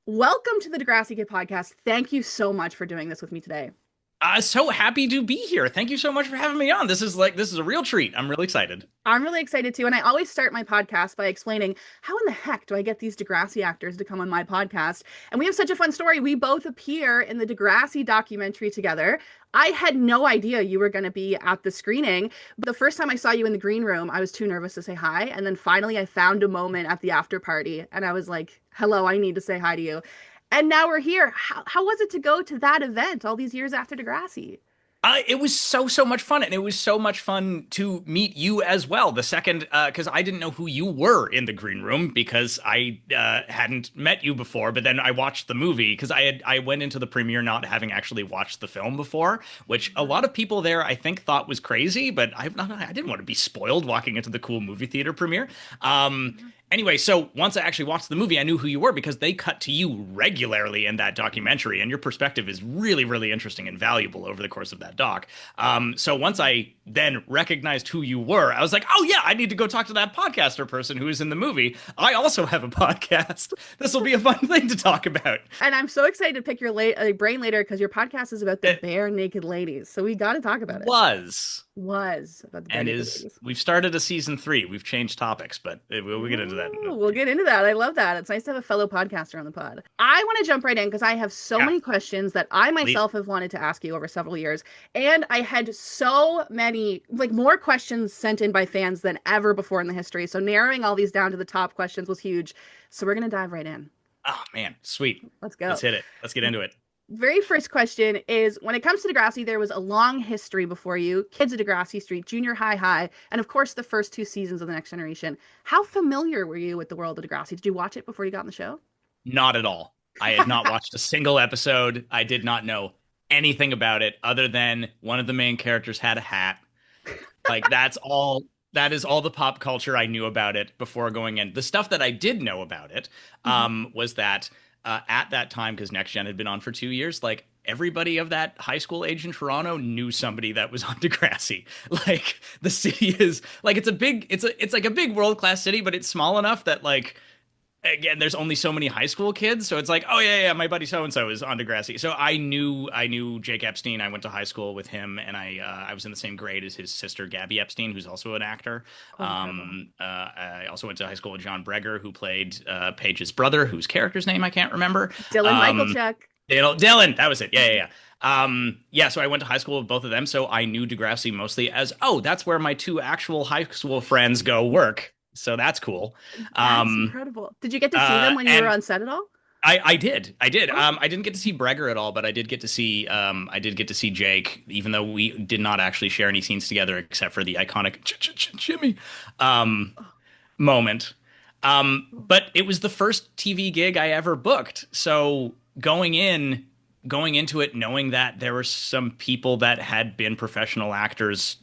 Welcome to the Degrassi Kid Podcast. Thank you so much for doing this with me today. So happy to be here. Thank you so much for having me on. This is a real treat. I'm really excited. I'm really excited too. And I always start my podcast by explaining how in the heck do I get these Degrassi actors to come on my podcast? And we have such a fun story. We both appear in the Degrassi documentary together. I had no idea you were going to be at the screening. But the first time I saw you in the green room, I was too nervous to say hi. And then finally, I found a moment at the after party and I was like, hello, I need to say hi to you. And now we're here. How was it to go to that event all these years after Degrassi? It was so much fun, and it was so much fun to meet you as well. The second, because I didn't know who you were in the green room because I hadn't met you before. But then I watched the movie because I went into the premiere not having actually watched the film before, which a lot of people there I think thought was crazy. But I didn't want to be spoiled walking into the cool movie theater premiere. Anyway, so once I actually watched the movie, I knew who you were because they cut to you regularly in that documentary, and your perspective is really, really interesting and valuable over the course of that doc. So once I then recognized who you were, I was like, oh yeah, I need to go talk to that podcaster person who is in the movie. I also have a podcast. This will be a fun thing to talk about. And I'm so excited to pick your brain later because your podcast is about the bare naked ladies. So we got to talk about it. Was about the bare And naked is ladies. we've started a season 3. We've changed topics, but we'll get into that. Ooh, we'll get into that. I love that. It's nice to have a fellow podcaster on the pod. I want to jump right in because I have so Yeah, many questions that I please. myself have wanted to ask you over several years. And I had so many, like more questions sent in by fans than ever before in the history. So narrowing all these down to the top questions was huge. So we're going to dive right in. Oh man, sweet. Let's go. Let's hit it. Let's get into it. Very first question is, when it comes to Degrassi, there was a long history before you, Kids of Degrassi Street, Junior High, and of course the first 2 seasons of The Next Generation. How familiar were you with the world of Degrassi? Did you watch it before you got on the show? Not at all. I had not watched a single episode. I did not know anything about it other than one of the main characters had a hat. Like that's all. That is all the pop culture I knew about it before going in. The stuff that I did know about it was that at that time, because Next Gen had been on for 2 years, like everybody of that high school age in Toronto knew somebody that was on Degrassi. Like the city is like it's like a big world class city, but it's small enough that like again, there's only so many high school kids, so it's like, oh yeah, my buddy so and so is on Degrassi. So I knew Jake Epstein. I went to high school with him, and I was in the same grade as his sister Gabby Epstein, who's also an actor. Oh, incredible. I also went to high school with John Breger, who played Paige's brother, whose character's name I can't remember. Dylan Michaelchuk. Dylan, that was it. Yeah. So I went to high school with both of them, so I knew Degrassi mostly as, oh, that's where my two actual high school friends go work. So that's cool. That's incredible. Did you get to see them when you were on set at all? I did. I did. Oh, I didn't get to see Breger at all, but I did get to see Jake, even though we did not actually share any scenes together except for the iconic Jimmy moment. But it was the first TV gig I ever booked. So going into it, knowing that there were some people that had been professional actors,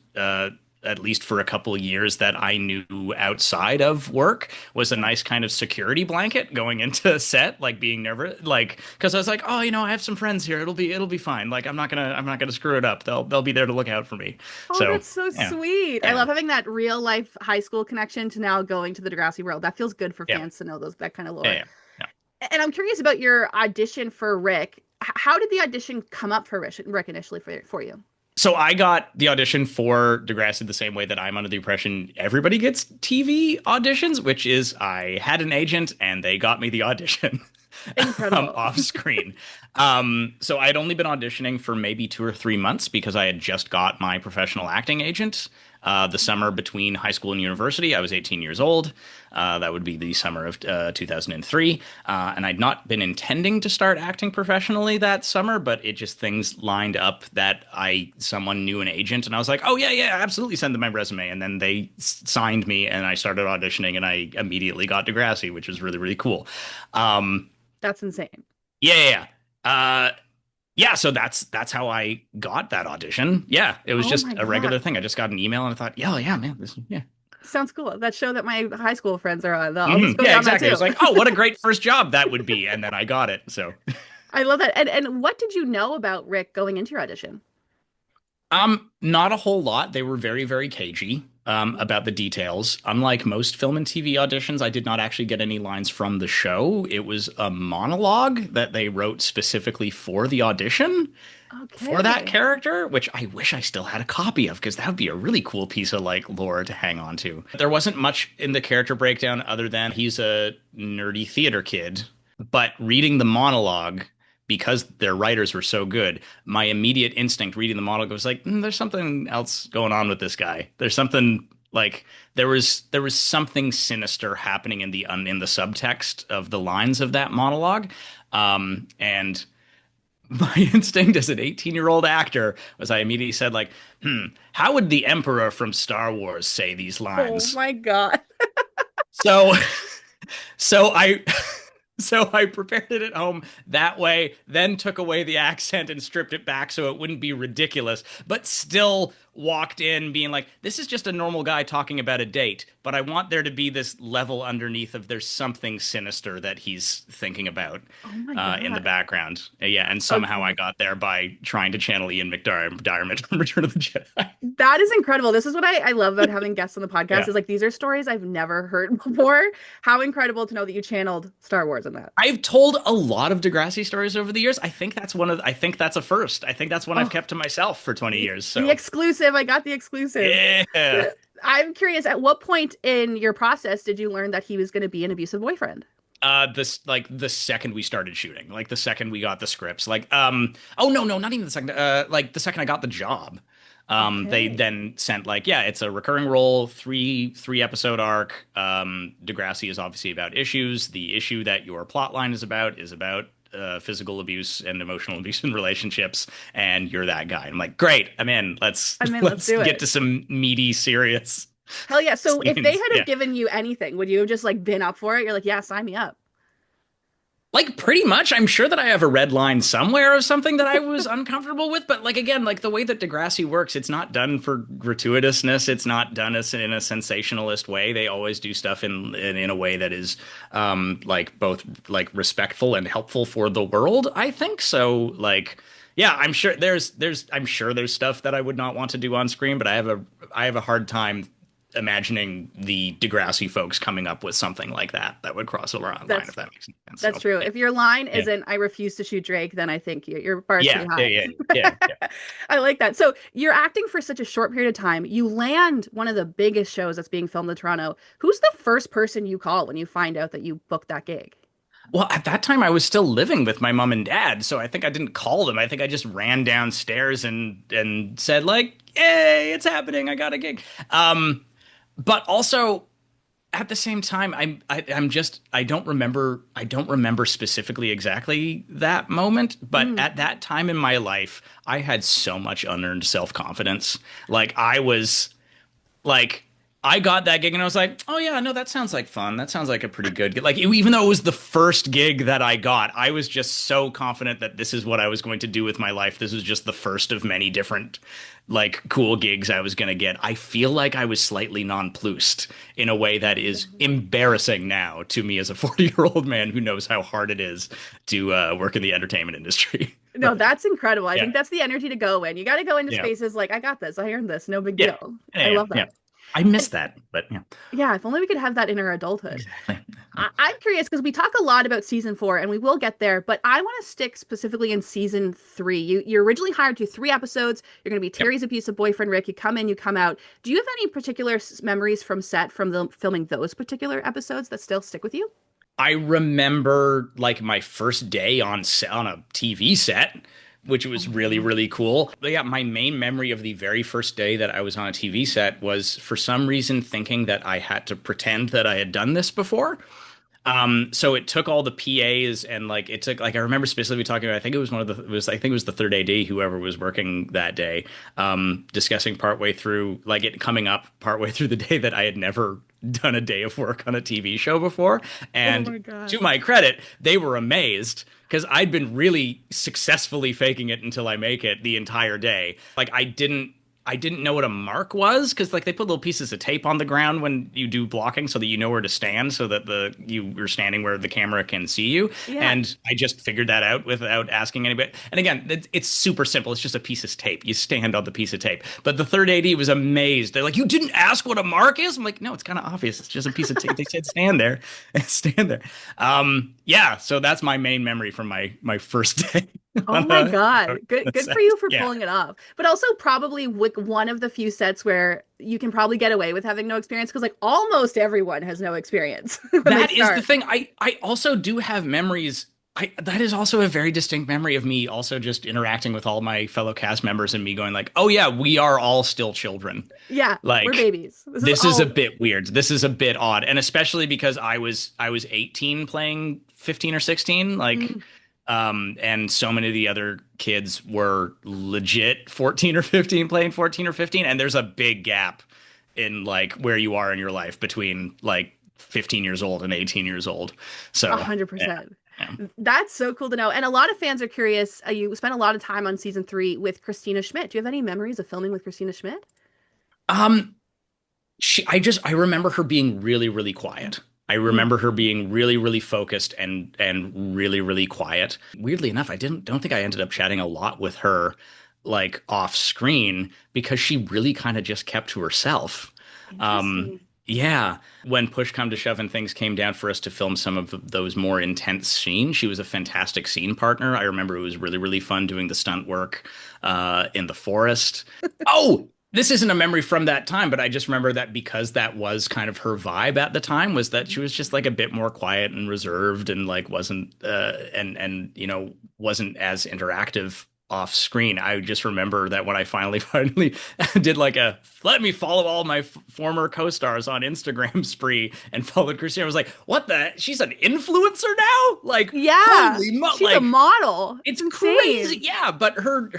at least for a couple of years that I knew outside of work was a nice kind of security blanket going into set, like being nervous, like, cause I was like, oh, I have some friends here. It'll be fine. Like, I'm not gonna screw it up. They'll be there to look out for me. oh, So that's so yeah, sweet. I yeah, love having that real life high school connection to now going to the Degrassi world. That feels good for yeah, fans to know that kind of yeah, lore. yeah. Yeah. And I'm curious about your audition for Rick. How did the audition come up for Rick initially for you? So I got the audition for Degrassi the same way that I'm under the impression everybody gets TV auditions, which is I had an agent and they got me the audition Incredible. off screen. So I'd only been auditioning for maybe 2 or 3 months because I had just got my professional acting agent the summer between high school and university. I was 18 years old. That would be the summer of 2003. And I'd not been intending to start acting professionally that summer, but it just things lined up that someone knew an agent, and I was like, oh yeah, absolutely send them my resume. And then they signed me, and I started auditioning, and I immediately got Degrassi, which was really, really cool. Um, That's insane. yeah. So that's how I got that audition. Yeah, it was Oh just my a regular God. thing. I just got an email, and I thought, yeah, man, yeah. Sounds cool. That show that my high school friends are on. I'll just go Yeah, down that exactly. It too. was like, oh, what a great first job that would be. And then I got it. So, I love that. And what did you know about Rick going into your audition? not a whole lot. They were very, very cagey. about the details. Unlike most film and TV auditions, I did not actually get any lines from the show. It was a monologue that they wrote specifically for the audition for that Okay. character, which I wish I still had a copy of because that would be a really cool piece of like lore to hang on to. There wasn't much in the character breakdown other than he's a nerdy theater kid, but reading the monologue because their writers were so good, my immediate instinct reading the monologue was like, there's something else going on with this guy. There's something like there was something sinister happening in the subtext of the lines of that monologue. And my instinct as an 18-year-old actor was I immediately said like, how would the Emperor from Star Wars say these Oh lines? my God. So so I so I prepared it at home that way, then took away the accent and stripped it back so it wouldn't be ridiculous, but still walked in being like, this is just a normal guy talking about a date, but I want there to be this level underneath of there's something sinister that he's thinking about Oh my in the God. background. Yeah, and somehow I Okay. got there by trying to channel Ian McDiarmid from Return of the Jedi. That is incredible. This is what I love about having guests on the podcast Yeah. is like these are stories I've never heard before. How incredible to know that you channeled Star Wars in that. I've told a lot of Degrassi stories over the years. I think that's a first. I think that's one I've Oh, kept to myself for 20 years. the So, exclusive. I got the exclusive. yeah. I'm curious, at what point in your process did you learn that he was going to be an abusive boyfriend? This like the second we started shooting, like the second we got the scripts, like oh no, not even the second, like the second I got the job. They Okay. then sent like, yeah, it's a recurring role, three episode arc. Degrassi is obviously about issues. The issue that your plot line is about physical abuse and emotional abuse in relationships, and you're that guy. I'm like, great, I'm in. Let's I mean, let's let's do get it. to some meaty, serious Hell yeah. So if they scenes. had have Yeah. given you anything, would you have just like been up for it? You're like, yeah, sign me up. Like pretty much, I'm sure that I have a red line somewhere of something that I was uncomfortable with. But like again, like the way that Degrassi works, it's not done for gratuitousness. It's not done as in a sensationalist way. They always do stuff in a way that is like both like respectful and helpful for the world. I think so. Like yeah, I'm sure there's stuff that I would not want to do on screen, but I have a hard time imagining the Degrassi folks coming up with something like that would cross a line, That's if that makes sense. that's So true. yeah, If your line yeah, isn't "I refuse to shoot Drake," then I think your bar is yeah, pretty yeah, high. yeah, yeah, yeah. I like that. So you're acting for such a short period of time. You land one of the biggest shows that's being filmed in Toronto. Who's the first person you call when you find out that you booked that gig? Well, at that time, I was still living with my mom and dad, so I think I didn't call them. I think I just ran downstairs and said like, "Hey, it's happening! I got a gig." But also at the same time, I'm just I don't remember specifically exactly that moment, but Mm. at that time in my life, I had so much unearned self-confidence. Like I was like I got that gig and I was like, oh yeah, no, that sounds like fun. That sounds like a pretty good gig. Like even though it was the first gig that I got, I was just so confident that this is what I was going to do with my life. This was just the first of many different like cool gigs I was going to get. I feel like I was slightly nonplussed in a way that is embarrassing now to me as a 40-year-old man who knows how hard it is to work in the entertainment industry. No, that's incredible. I Yeah, think that's the energy to go in. You got to go into yeah, spaces like, I got this. I earned this. No big yeah, deal. yeah, I yeah, love yeah. that. I miss And that, but yeah, yeah, if only we could have that in our adulthood. exactly. I'm curious because we talk a lot about season four and we will get there, but I want to stick specifically in season three. You're originally hired to 3 episodes. You're going to be Yep. Terry's abusive boyfriend, Rick. You come in, you come out. Do you have any particular memories from set from the filming those particular episodes that still stick with you? I remember like my first day on a TV set, which Oh was my really God. really cool. But yeah, my main memory of the very first day that I was on a TV set was for some reason thinking that I had to pretend that I had done this before. So it took all the PAs and like it took like I remember specifically talking about I think it was one of the it was I think it was the third AD whoever was working that day discussing partway through like it coming up partway through the day that I had never done a day of work on a TV show before, Oh and my God. to my credit they were amazed because I'd been really successfully faking it until I make it the entire day. Like I didn't I didn't know what a mark was because like they put little pieces of tape on the ground when you do blocking so that you know where to stand so that you're standing where the camera can see you. Yeah. And I just figured that out without asking anybody. And again, it's super simple. It's just a piece of tape. You stand on the piece of tape. But the third AD was amazed. They're like, "You didn't ask what a mark is?" I'm like, "No, it's kind of obvious. It's just a piece of tape." They said, "Stand there, stand there." Yeah. So that's my main memory from my first day. Oh on my a, God. Good for you for yeah. pulling it off. But also probably with one of the few sets where you can probably get away with having no experience because like almost everyone has no experience when they That is the start. thing. I also do have memories. That is also a very distinct memory of me also just interacting with all my fellow cast members and me going like, "Oh yeah, we are all still children." Yeah, we're Like babies. This is this is a all bit weird. This is a bit odd, and especially because I was 18 playing 15 or 16, like mm, and so many of the other kids were legit 14 or 15 playing 14 or 15, and there's a big gap in like where you are in your life between like 15 years old and 18 years old. So, yeah. 100%. Yeah. That's so cool to know. And a lot of fans are curious. You spent a lot of time on season 3 with Christina Schmidt. Do you have any memories of filming with Christina Schmidt? Um, I remember her being really, really quiet. I Mm. remember her being really, really focused and really, really quiet. Weirdly enough, I don't think I ended up chatting a lot with her like off screen because she really kind of just kept to herself. Um, Interesting. yeah, when push come to shove and things came down for us to film some of those more intense scenes, she was a fantastic scene partner. I remember it was really, really fun doing the stunt work in the forest. Oh, this isn't a memory from that time, but I just remember that because that was kind of her vibe at the time was that she was just like a bit more quiet and reserved and like wasn't and wasn't as interactive off screen. I just remember that when I finally did like a let me follow all my former co-stars on Instagram spree and followed Christina, I was like, what the? She's an influencer now? Like, Yeah, holy she's a like model. It's it's crazy. insane. Yeah, but her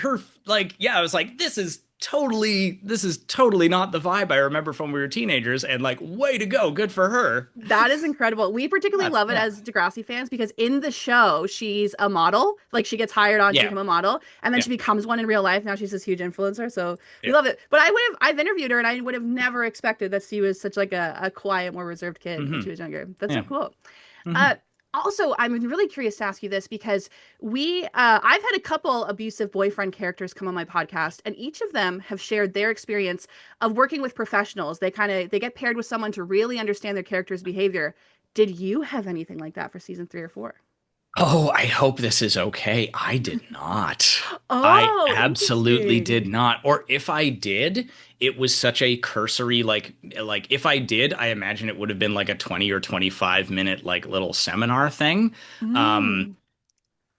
like yeah, I was like this is totally not the vibe I remember from when we were teenagers and like way to go. Good for her. That is incredible. We particularly Nuts. love it Yeah. as Degrassi fans because in the show, she's a model. Like she gets hired on to Yeah. become a model and then Yeah. she becomes one in real life. Now she's this huge influencer. So we Yeah. love it. But I've interviewed her and I would have never expected that she was such like a quiet, more reserved kid when she Hmm. was younger. That's so Yeah. cool. Hmm. Uh, Also, I'm really curious to ask you this because I've had a couple abusive boyfriend characters come on my podcast, and each of them have shared their experience of working with professionals. They get paired with someone to really understand their character's behavior. Did you have anything like that for season 3 or 4? Oh, I hope this is okay. I did not. I Oh, absolutely did interesting. not. Or if I did, it was such a cursory like if I did, I imagine it would have been like a 20 or 25 minute like little seminar thing. Um Mm,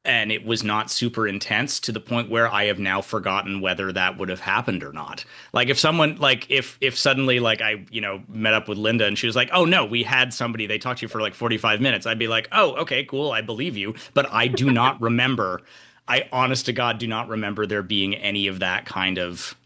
and it was not super intense to the point where I have now forgotten whether that would have happened or not. Like if someone like if suddenly like I met up with Linda and she was like, "Oh no, we had somebody they talked to you for like 45 minutes." I'd be like, "Oh, okay, cool, I believe you." But I do not remember. I honest to God do not remember there being any of that kind of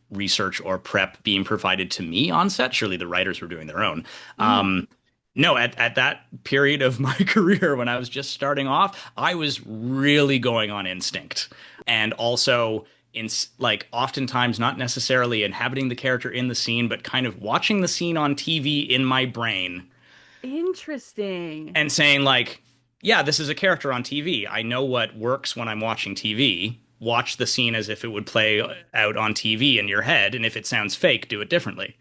research or prep being provided to me on set. Surely the writers were doing their own. mm. No, at that period of my career when I was just starting off, I was really going on instinct. And also in like oftentimes not necessarily inhabiting the character in the scene, but kind of watching the scene on TV in my brain Interesting. and saying like, yeah, this is a character on TV. I know what works when I'm watching TV. Watch the scene as if it would play out on TV in your head, and if it sounds fake, do it differently.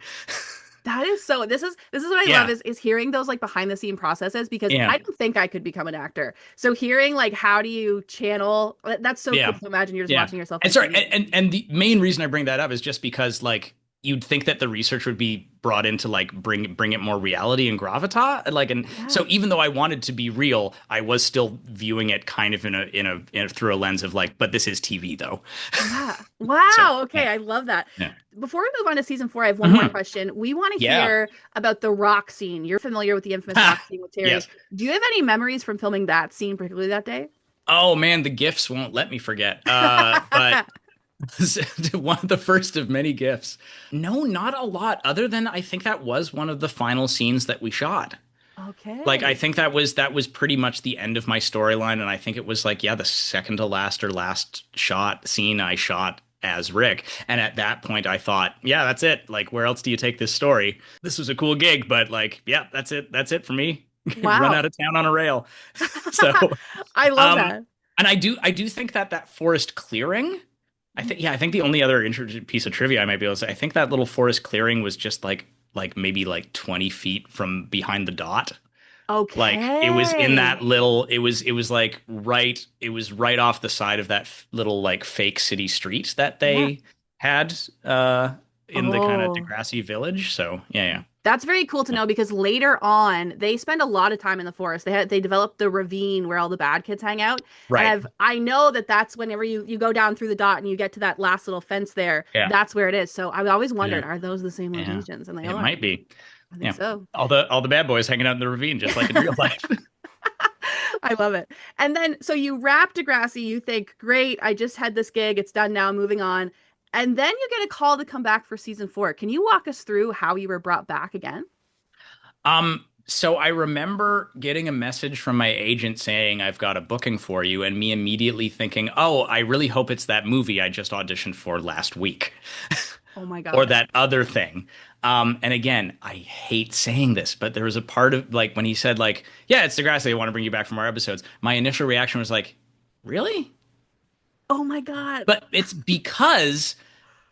That is so this is what I love Yeah. is hearing those like behind the scene processes because Yeah. I don't think I could become an actor. So hearing like how do you channel that's so cool Yeah. to imagine you're just Yeah. watching yourself And on sorry, TV. and the main reason I bring that up is just because like you'd think that the research would be brought in to like bring it more reality and gravitas. Like and Yeah. so even though I wanted to be real, I was still viewing it kind of in a through a lens of like, but this is TV though. Yeah. So Wow. yeah. Okay. I love that. Yeah. Before we move on to season 4, I have one more Mhm. question. We want to Yeah. hear about the rock scene. You're familiar with the infamous rock Ha! scene with Terry. Yes. Do you have any memories from filming that scene, particularly that day? Oh man, the gifts won't let me forget. But one of the first of many gifts. No, not a lot, other than I think that was one of the final scenes that we shot. Like I Okay. think that was pretty much the end of my storyline, and I think it was like, yeah, the second to last or last shot scene I shot as Rick. And at that point, I thought, yeah, that's it. Like, where else do you take this story? This was a cool gig, but like, yeah, that's it. That's it for me. Run out Wow. of town on a rail. So, I love um, that. and I do think that that forest clearing, I think the only other interesting piece of trivia I might be able to say, I think that little forest clearing was just like maybe like 20 feet from behind the dot. Like it was in Okay. that little, it was like right, it was right off the side of that little like fake city street that Yeah. they had uh in the kind of Oh. Degrassi village. So yeah, yeah. That's very cool to know because later on they spend a lot of time in the forest. They developed the ravine where all the bad kids hang out, and Right. I know that that's whenever you go down through the dot and you get to that last little fence there, Yeah. that's where it is. So I always Yeah. wondered, are those the same Yeah. locations? And they It are. might be. I think Yeah. so. All the bad boys hanging out in the ravine just like in real life. I love it. And then so you wrap Degrassi, you think, great, I just had this gig, it's done now, moving on. And then you get a call to come back for season 4. Can you walk us through how you were brought back again? So I remember getting a message from my agent saying I've got a booking for you, and me immediately thinking, "Oh, I really hope it's that movie I just auditioned for last week." Oh my Or God. that other thing. And again, I hate saying this, but there was a part of like when he said like, "Yeah, it's Degrassi. I want to bring you back from our episodes." My initial reaction was like, "Really?" Oh my God. But it's because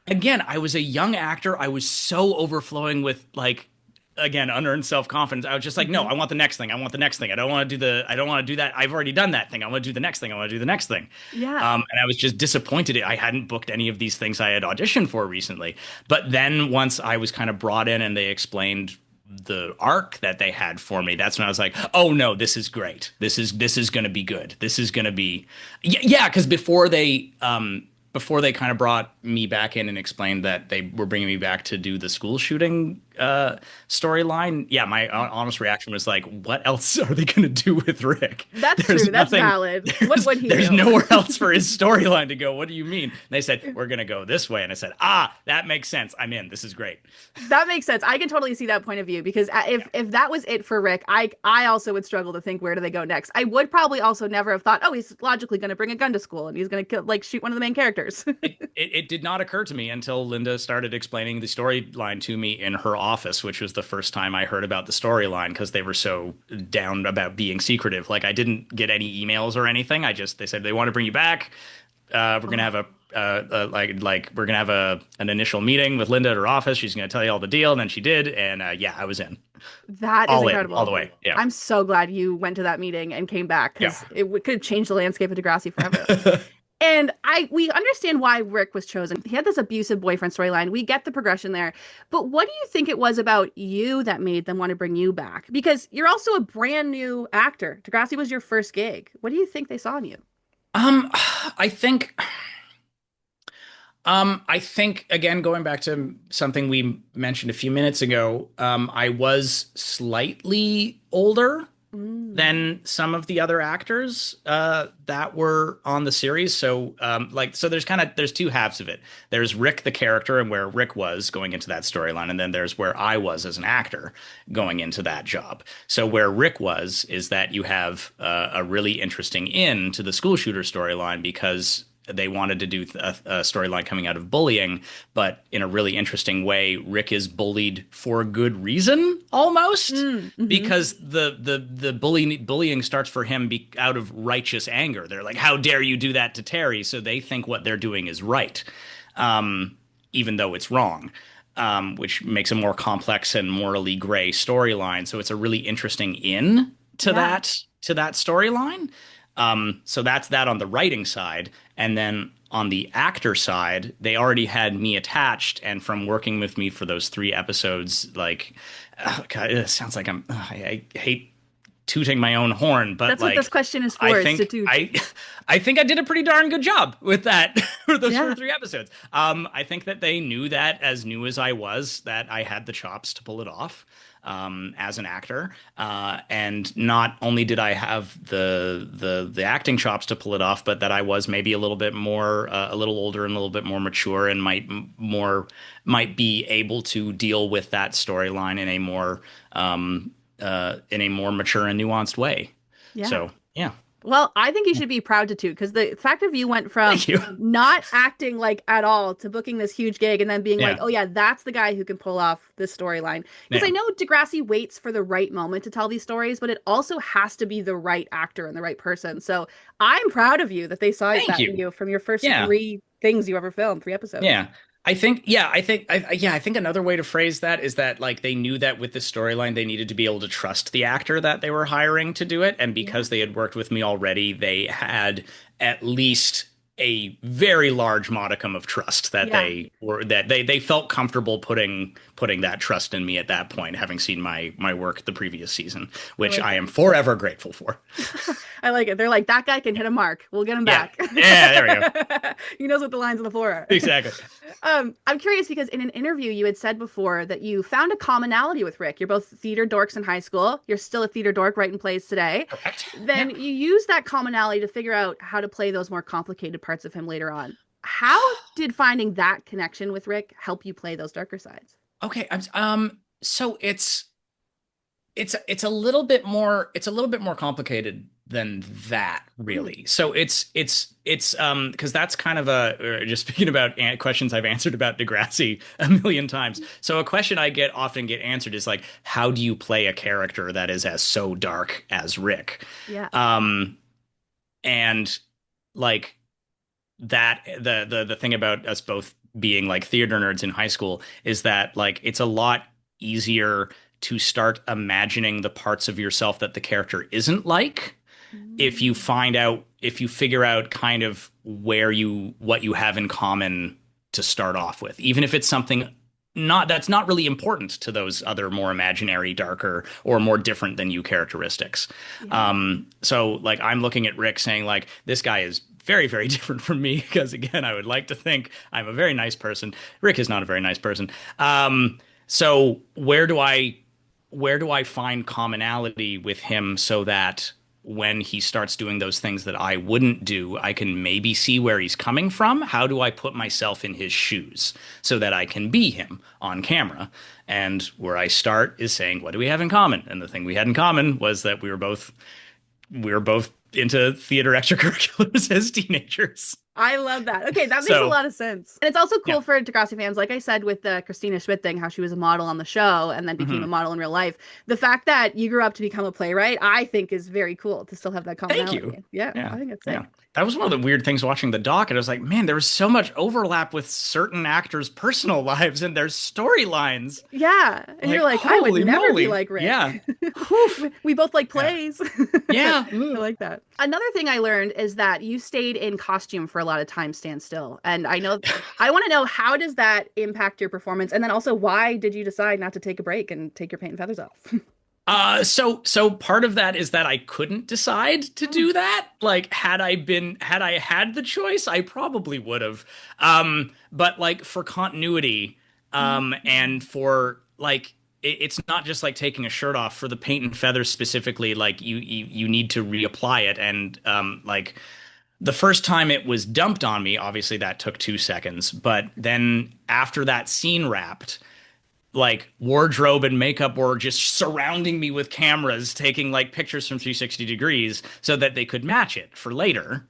again, I was a young actor. I was so overflowing with like again unearned self-confidence. I was just like, no, Hmm. I want the next thing. I want the next thing. I don't want to do that. I've already done that thing. I want to do the next thing. I want to do the next thing. Yeah. And I was just disappointed I hadn't booked any of these things I had auditioned for recently. But then once I was kind of brought in and they explained the arc that they had for me, that's when I was like, oh no, this is great. This is going to be good. This is going to be yeah, because before they kind of brought me back in and explained that they were bringing me back to do the school shooting storyline, yeah, my honest reaction was like, what else are they going to do with Rick? That's There's true. That's nothing, valid. What there's, would he there's do? nowhere else for his storyline to go. What do you mean? And they said, we're going to go this way. And I said, that makes sense. I'm in. This is great. That makes sense. I can totally see that point of view because Yeah. if that was it for Rick, I also would struggle to think where do they go next. I would probably also never have thought, oh, he's logically going to bring a gun to school and he's going to kill, like shoot one of the main characters. It did not occur to me until Linda started explaining the storyline to me in her office, which was the first time I heard about the storyline because they were so down about being secretive. Like I didn't get any emails or anything. They said they want to bring you back. We're gonna have we're gonna have an initial meeting with Linda at her office. She's gonna tell you all the deal, and then she did, and yeah, I was in, That is all in, all the incredible. way. Yeah, I'm so glad you went to that meeting and came back yeah. because could have changed the landscape of Degrassi forever. And we understand why Rick was chosen. He had this abusive boyfriend storyline. We get the progression there. But what do you think it was about you that made them want to bring you back? Because you're also a brand new actor. Degrassi was your first gig. What do you think they saw in you? Um, I think. I think again, going back to something we mentioned a few minutes ago, I was slightly older Mm. than some of the other actors that were on the series. So so there's two halves of it. There's Rick the character and where Rick was going into that storyline, and then there's where I was as an actor going into that job. So where Rick was is that you have a really interesting in to the school shooter storyline because they wanted to do a storyline coming out of bullying, but in a really interesting way, Rick is bullied for good reason almost Mm. Hmm. because the bullying starts for him out of righteous anger. They're like, "How dare you do that to Terry?" So they think what they're doing is right, even though it's wrong. Which makes a more complex and morally gray storyline. So it's a really interesting in to Yeah. that storyline. So that's that on the writing side. And then on the actor side, they already had me attached. And from working with me for those 3 episodes, like, God, it sounds like I hate tooting my own horn, but That's what this like, question is I for, is to think do. I think I did a pretty darn good job with that for those Yeah. 3 episodes. I think that they knew that as new as I was, that I had the chops to pull it off as an actor. And not only did I have the acting chops to pull it off, but that I was maybe a little bit more a little older and a little bit more mature and might be able to deal with that storyline in a more mature and nuanced way. Yeah. So yeah. Well, I think you should be proud to toot because the fact of you went from Thank you. not acting like at all to booking this huge gig and then being like, Yeah. oh yeah, that's the guy who can pull off this storyline. Because I Yeah. know Degrassi waits for the right moment to tell these stories, but it also has to be the right actor and the right person. So I'm proud of you that they saw Thank that in you. you from your first Yeah. three things you ever filmed, 3 episodes. Yeah. I think another way to phrase that is that like they knew that with the storyline they needed to be able to trust the actor that they were hiring to do it, and Yeah. because they had worked with me already, they had at least a very large modicum of trust that Yeah. they felt comfortable putting that trust in me at that point, having seen my work the previous season, I which like I it. am forever grateful for. I like it. They're like, that guy can hit a mark. We'll get him Yeah. back. Yeah, there we go. He knows what the lines on the floor are. Exactly. I'm curious because in an interview you had said before that you found a commonality with Rick. You're both theater dorks in high school. You're still a theater dork writing plays today. Correct. Yeah. Then you use that commonality to figure out how to play those more complicated parts of him later on. How did finding that connection with Rick help you play those darker sides? Okay, so it's a little bit more complicated than that, Mm. really. So it's because that's kind of just speaking about questions I've answered about Degrassi a million times. So a question I get often get answered is like, how do you play a character that is as so dark as Rick? Yeah. And like that the thing about us both being like theater nerds in high school is that like it's a lot easier to start imagining the parts of yourself that the character isn't like Mm. if you figure out kind of what you have in common to start off with, even if it's something not that's not really important to those other more imaginary, darker, or more different than you characteristics. Yeah. So like I'm looking at Rick saying like this guy is very, very different from me because again, I would like to think I'm a very nice person. Rick is not a very nice person. So where do I find commonality with him so that when he starts doing those things that I wouldn't do, I can maybe see where he's coming from? How do I put myself in his shoes so that I can be him on camera? And where I start is saying, what do we have in common? And the thing we had in common was that we were both into theater extracurriculars as teenagers. I love that. Okay, that makes a So, lot of sense. And it's also yeah. cool for Degrassi fans, like I said with the Christina Schmidt thing, how she was a model on the show and then became a Mhm. model in real life. The fact that you grew up to become a playwright, I think is very cool to still have that Thank you. commonality. Yeah, Yeah. I think it's Yeah. sick. That was one of the weird things watching the doc. And I was like, man, there was so much overlap with certain actors' personal lives and their storylines. Yeah. And Like, you're like, I would holy never be moly. like Rick. Yeah. Whew. We both like Yeah. plays. Yeah. I like that. Another thing I learned is that you stayed in costume for a lot of time, stand still. And I want to know, how does that impact your performance? And then also, why did you decide not to take a break and take your paint and feathers off? So part of that is that I couldn't decide to do that. Like, had I had the choice, I probably would have. But like for continuity, and for like, it's not just like taking a shirt off for the paint and feathers specifically. Like you need to reapply it. And, like the first time it was dumped on me, obviously that took 2 seconds. But then after that scene wrapped, like wardrobe and makeup were just surrounding me with cameras taking like pictures from 360 degrees so that they could match it for later.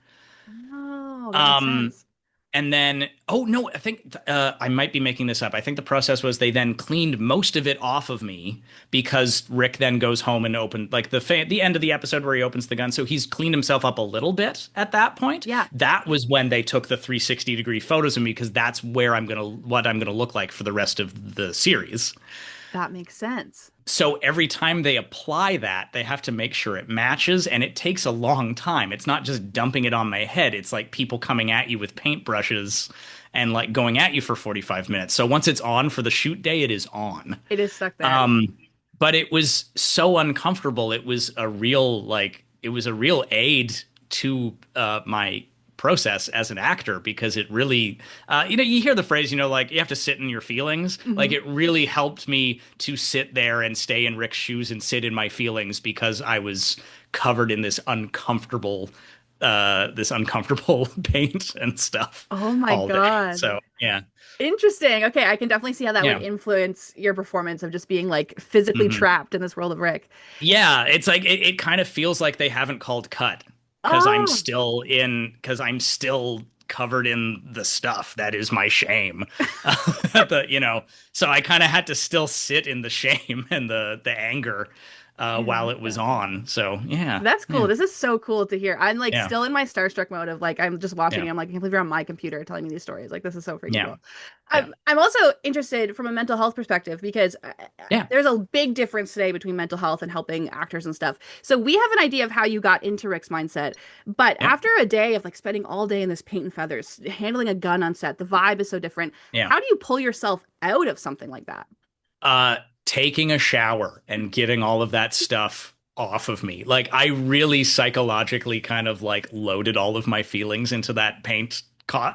Oh, that makes Um, sense. and then, oh no, I think I might be making this up. I think the process was they then cleaned most of it off of me because Rick then goes home and opened like the end of the episode where he opens the gun. So he's cleaned himself up a little bit at that point. Yeah, That was when they took the 360-degree photos of me because that's what I'm gonna look like for the rest of the series. that makes sense. So every time they apply that, they have to make sure it matches, and it takes a long time. It's not just dumping it on my head. It's like people coming at you with paintbrushes and like going at you for 45 minutes. So once it's on for the shoot day, it is on. It is stuck there. But it was so uncomfortable. It was a real aid to my process as an actor because it really you hear the phrase like you have to sit in your feelings. Like Mhm. it really helped me to sit there and stay in Rick's shoes and sit in my feelings because I was covered in this uncomfortable paint and stuff Oh my all day. God. So yeah. Interesting. Okay, I can definitely see how that would Yeah. influence your performance of just being like physically Mhm. trapped in this world of Rick. Yeah, it's like it kind of feels like they haven't called cut. Oh, because I'm still covered in the stuff that is my shame. So I kind of had to still sit in the shame and the anger I while love it was that. on. So yeah, That's cool. yeah, This is so cool to hear. I'm like yeah, still in my starstruck mode of like I'm just watching. yeah, I'm like, I can't believe you're on my computer telling me these stories. Like this is so freaking yeah, cool. yeah, I'm also interested from a mental health perspective because yeah, there's a big difference today between mental health and helping actors and stuff. So we have an idea of how you got into Rick's mindset, but yeah, after a day of like spending all day in this paint and feathers, handling a gun on set, the vibe is so different. yeah. How do you pull yourself out of something like that? Taking a shower and getting all of that stuff off of me. Like I really psychologically kind of like loaded all of my feelings into that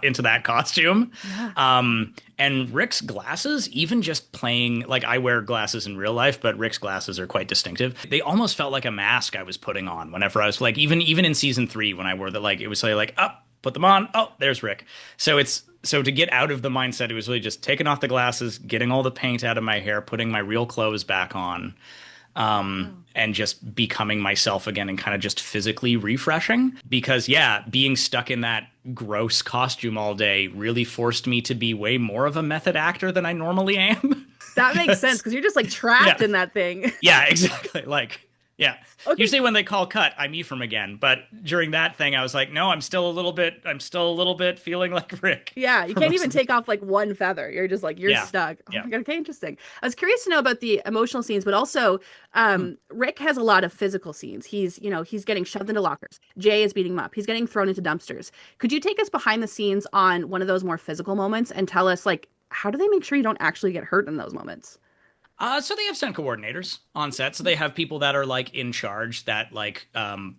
into that costume. Yeah. And Rick's glasses, even just playing, like I wear glasses in real life, but Rick's glasses are quite distinctive. They almost felt like a mask I was putting on whenever I was like, even in season 3 when I wore the like, it was like up. Put them on. Oh, there's Rick. So to get out of the mindset, it was really just taking off the glasses, getting all the paint out of my hair, putting my real clothes back on, Wow. and just becoming myself again and kind of just physically refreshing. Because yeah, being stuck in that gross costume all day really forced me to be way more of a method actor than I normally am. That makes sense Because because you're just like trapped yeah, in that thing. yeah, exactly. Like, yeah. Okay. Usually when they call cut, I'm Ephraim again. But during that thing, I was like, no, I'm still a little bit feeling like Rick Yeah, you for can't most even of the. take off like one feather. You're just like you're Yeah, stuck. Oh yeah. my God, okay, interesting. I was curious to know about the emotional scenes, but also Hmm. Rick has a lot of physical scenes. He's getting shoved into lockers. Jay is beating him up. He's getting thrown into dumpsters. Could you take us behind the scenes on one of those more physical moments and tell us like how do they make sure you don't actually get hurt in those moments? So they have stunt coordinators on set. So they have people that are like in charge that like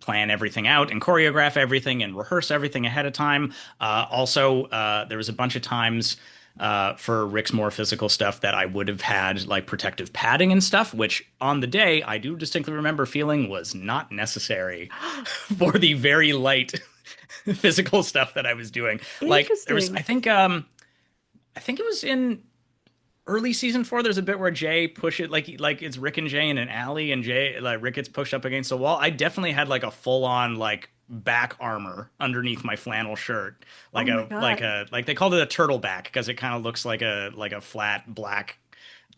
plan everything out and choreograph everything and rehearse everything ahead of time. There was a bunch of times for Rick's more physical stuff that I would have had like protective padding and stuff, which on the day I do distinctly remember feeling was not necessary for the very light physical stuff that I was doing. Like there was, Interesting. I think it was in early season 4. There's a bit where Jay push it like it's Rick and Jay in an alley, and Jay like Rick gets pushed up against the wall. I definitely had like a full on like back armor underneath my flannel shirt, Oh my God. like they called it a turtleback because it kind of looks like a flat black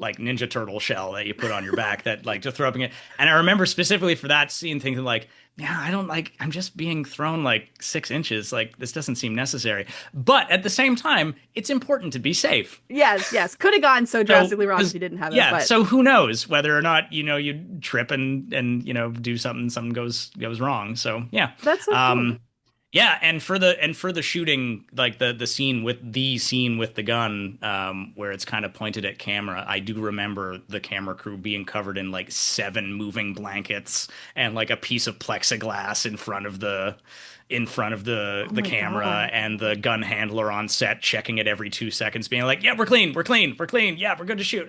like Ninja Turtle shell that you put on your back that like to throw up again. And I remember specifically for that scene thinking like, yeah, I don't like, I'm just being thrown like 6 inches. Like this doesn't seem necessary. But at the same time, it's important to be safe. Yes, yes. Could have gone so So, drastically wrong if because you didn't have it, yeah, but so who knows whether or not you trip and do something goes wrong. So yeah, that's so cool. um, yeah, and for the shooting, like the scene with the gun, where it's kind of pointed at camera, I do remember the camera crew being covered in like 7 moving blankets and like a piece of plexiglass in front of Oh the my camera God. and the gun handler on set checking it every 2 seconds, being like, "Yeah, we're clean, we're clean, we're clean. Yeah, we're good to shoot."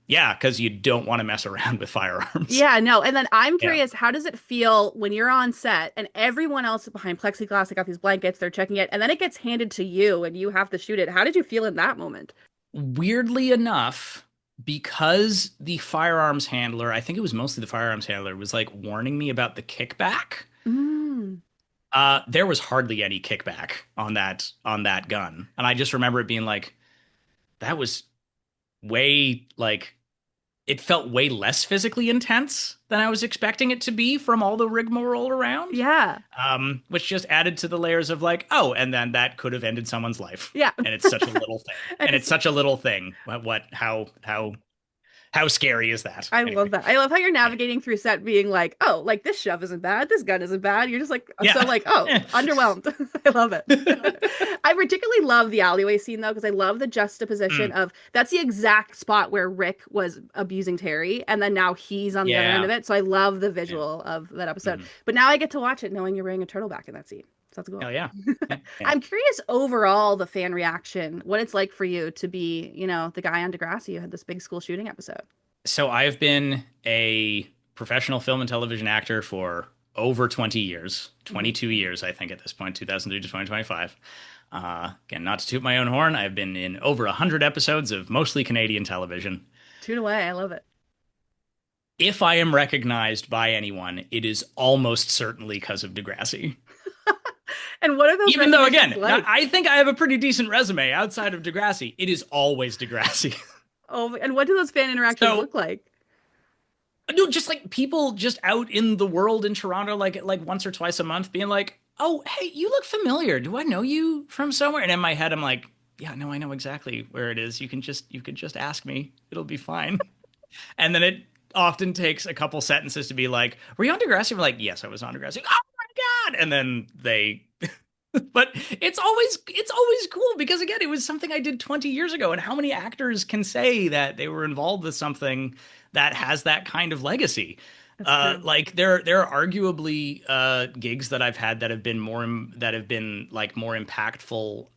Yeah, because you don't want to mess around with firearms. Yeah, no. And then I'm Yeah. curious, how does it feel when you're on set and everyone else is behind plexiglass, they got these blankets, they're checking it, and then it gets handed to you and you have to shoot it. How did you feel in that moment? Weirdly enough, because the firearms handler, I think it was mostly the firearms handler, was like warning me about the kickback. Mm. There was hardly any kickback on that gun, and I just remember it being like that was way like it felt way less physically intense than I was expecting it to be from all the rigmarole around. Yeah. Which just added to the layers of like, oh, and then that could have ended someone's life, Yeah. and it's such a little thing, And and it's it's such a little thing. How scary is that? I love Anyway, that. I love how you're yeah, navigating through set being like, oh, like this shove isn't bad, this gun isn't bad. You're just like so yeah. like, oh, underwhelmed. I love it. I particularly love the alleyway scene though, because I love the juxtaposition Mm, of that's the exact spot where Rick was abusing Terry, and then now he's on the other end of yeah, it. So I love the yeah. visual of that episode. Mm. But now I get to watch it knowing you're wearing a turtleback in that scene. So that's cool. Hell yeah. Yeah, yeah. I'm curious overall the fan reaction, what it's like for you to be, the guy on Degrassi who had this big school shooting episode. So I've been a professional film and television actor for over 20 years, Mhm. 22 years, I think, at this point, 2003 to 2025. Again, not to toot my own horn, I've been in over 100 episodes of mostly Canadian television. Tune away. I love it. If I am recognized by anyone, it is almost certainly because of Degrassi. And what are those Even though, recognitions again, like? I think I have a pretty decent resume outside of Degrassi. It is always Degrassi. Oh, and what do those fan interactions So, look like? no, just like people just out in the world in Toronto, like once or twice a month, being like, "Oh, hey, you look familiar. Do I know you from somewhere?" And in my head, I'm like, "Yeah, no, I know exactly where it is. You can just ask me. It'll be fine." And then it often takes a couple sentences to be like, "Were you on Degrassi?" We're like, "Yes, I was on Degrassi." Oh my God! And then they but it's always cool because again, it was something I did 20 years ago, and how many actors can say that they were involved with something that has that kind of legacy? That's true. Like there are arguably gigs that I've had that have been like more impactful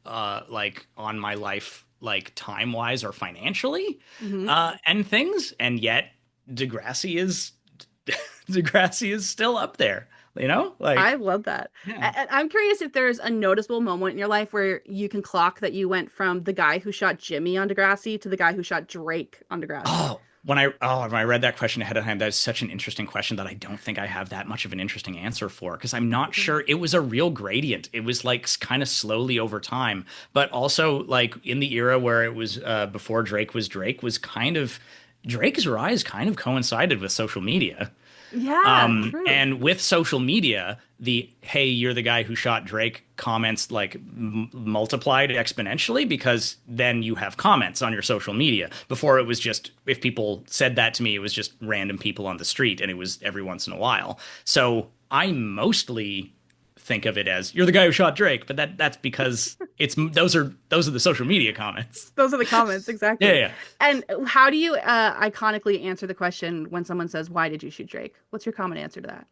like on my life like time wise or financially Hmm. and things, and yet Degrassi is Degrassi is still up there, I like love that. yeah. And I'm curious if there's a noticeable moment in your life where you can clock that you went from the guy who shot Jimmy on Degrassi to the guy who shot Drake on Degrassi. When I read that question ahead of time, that's such an interesting question that I don't think I have that much of an interesting answer for because I'm not sure it was a real gradient. It was like kind of slowly over time, but also like in the era where it was before Drake was kind of Drake's rise kind of coincided with social media. Yeah, true. And with social media, the "Hey, you're the guy who shot Drake" comments like multiplied exponentially because then you have comments on your social media. Before it was just if people said that to me, it was just random people on the street, and it was every once in a while. So I mostly think of it as "you're the guy who shot Drake," but that's because it's those are the social media comments. Those are the comments, Yeah, exactly. yeah. And how do you iconically answer the question when someone says, "Why did you shoot Drake?" What's your common answer to that?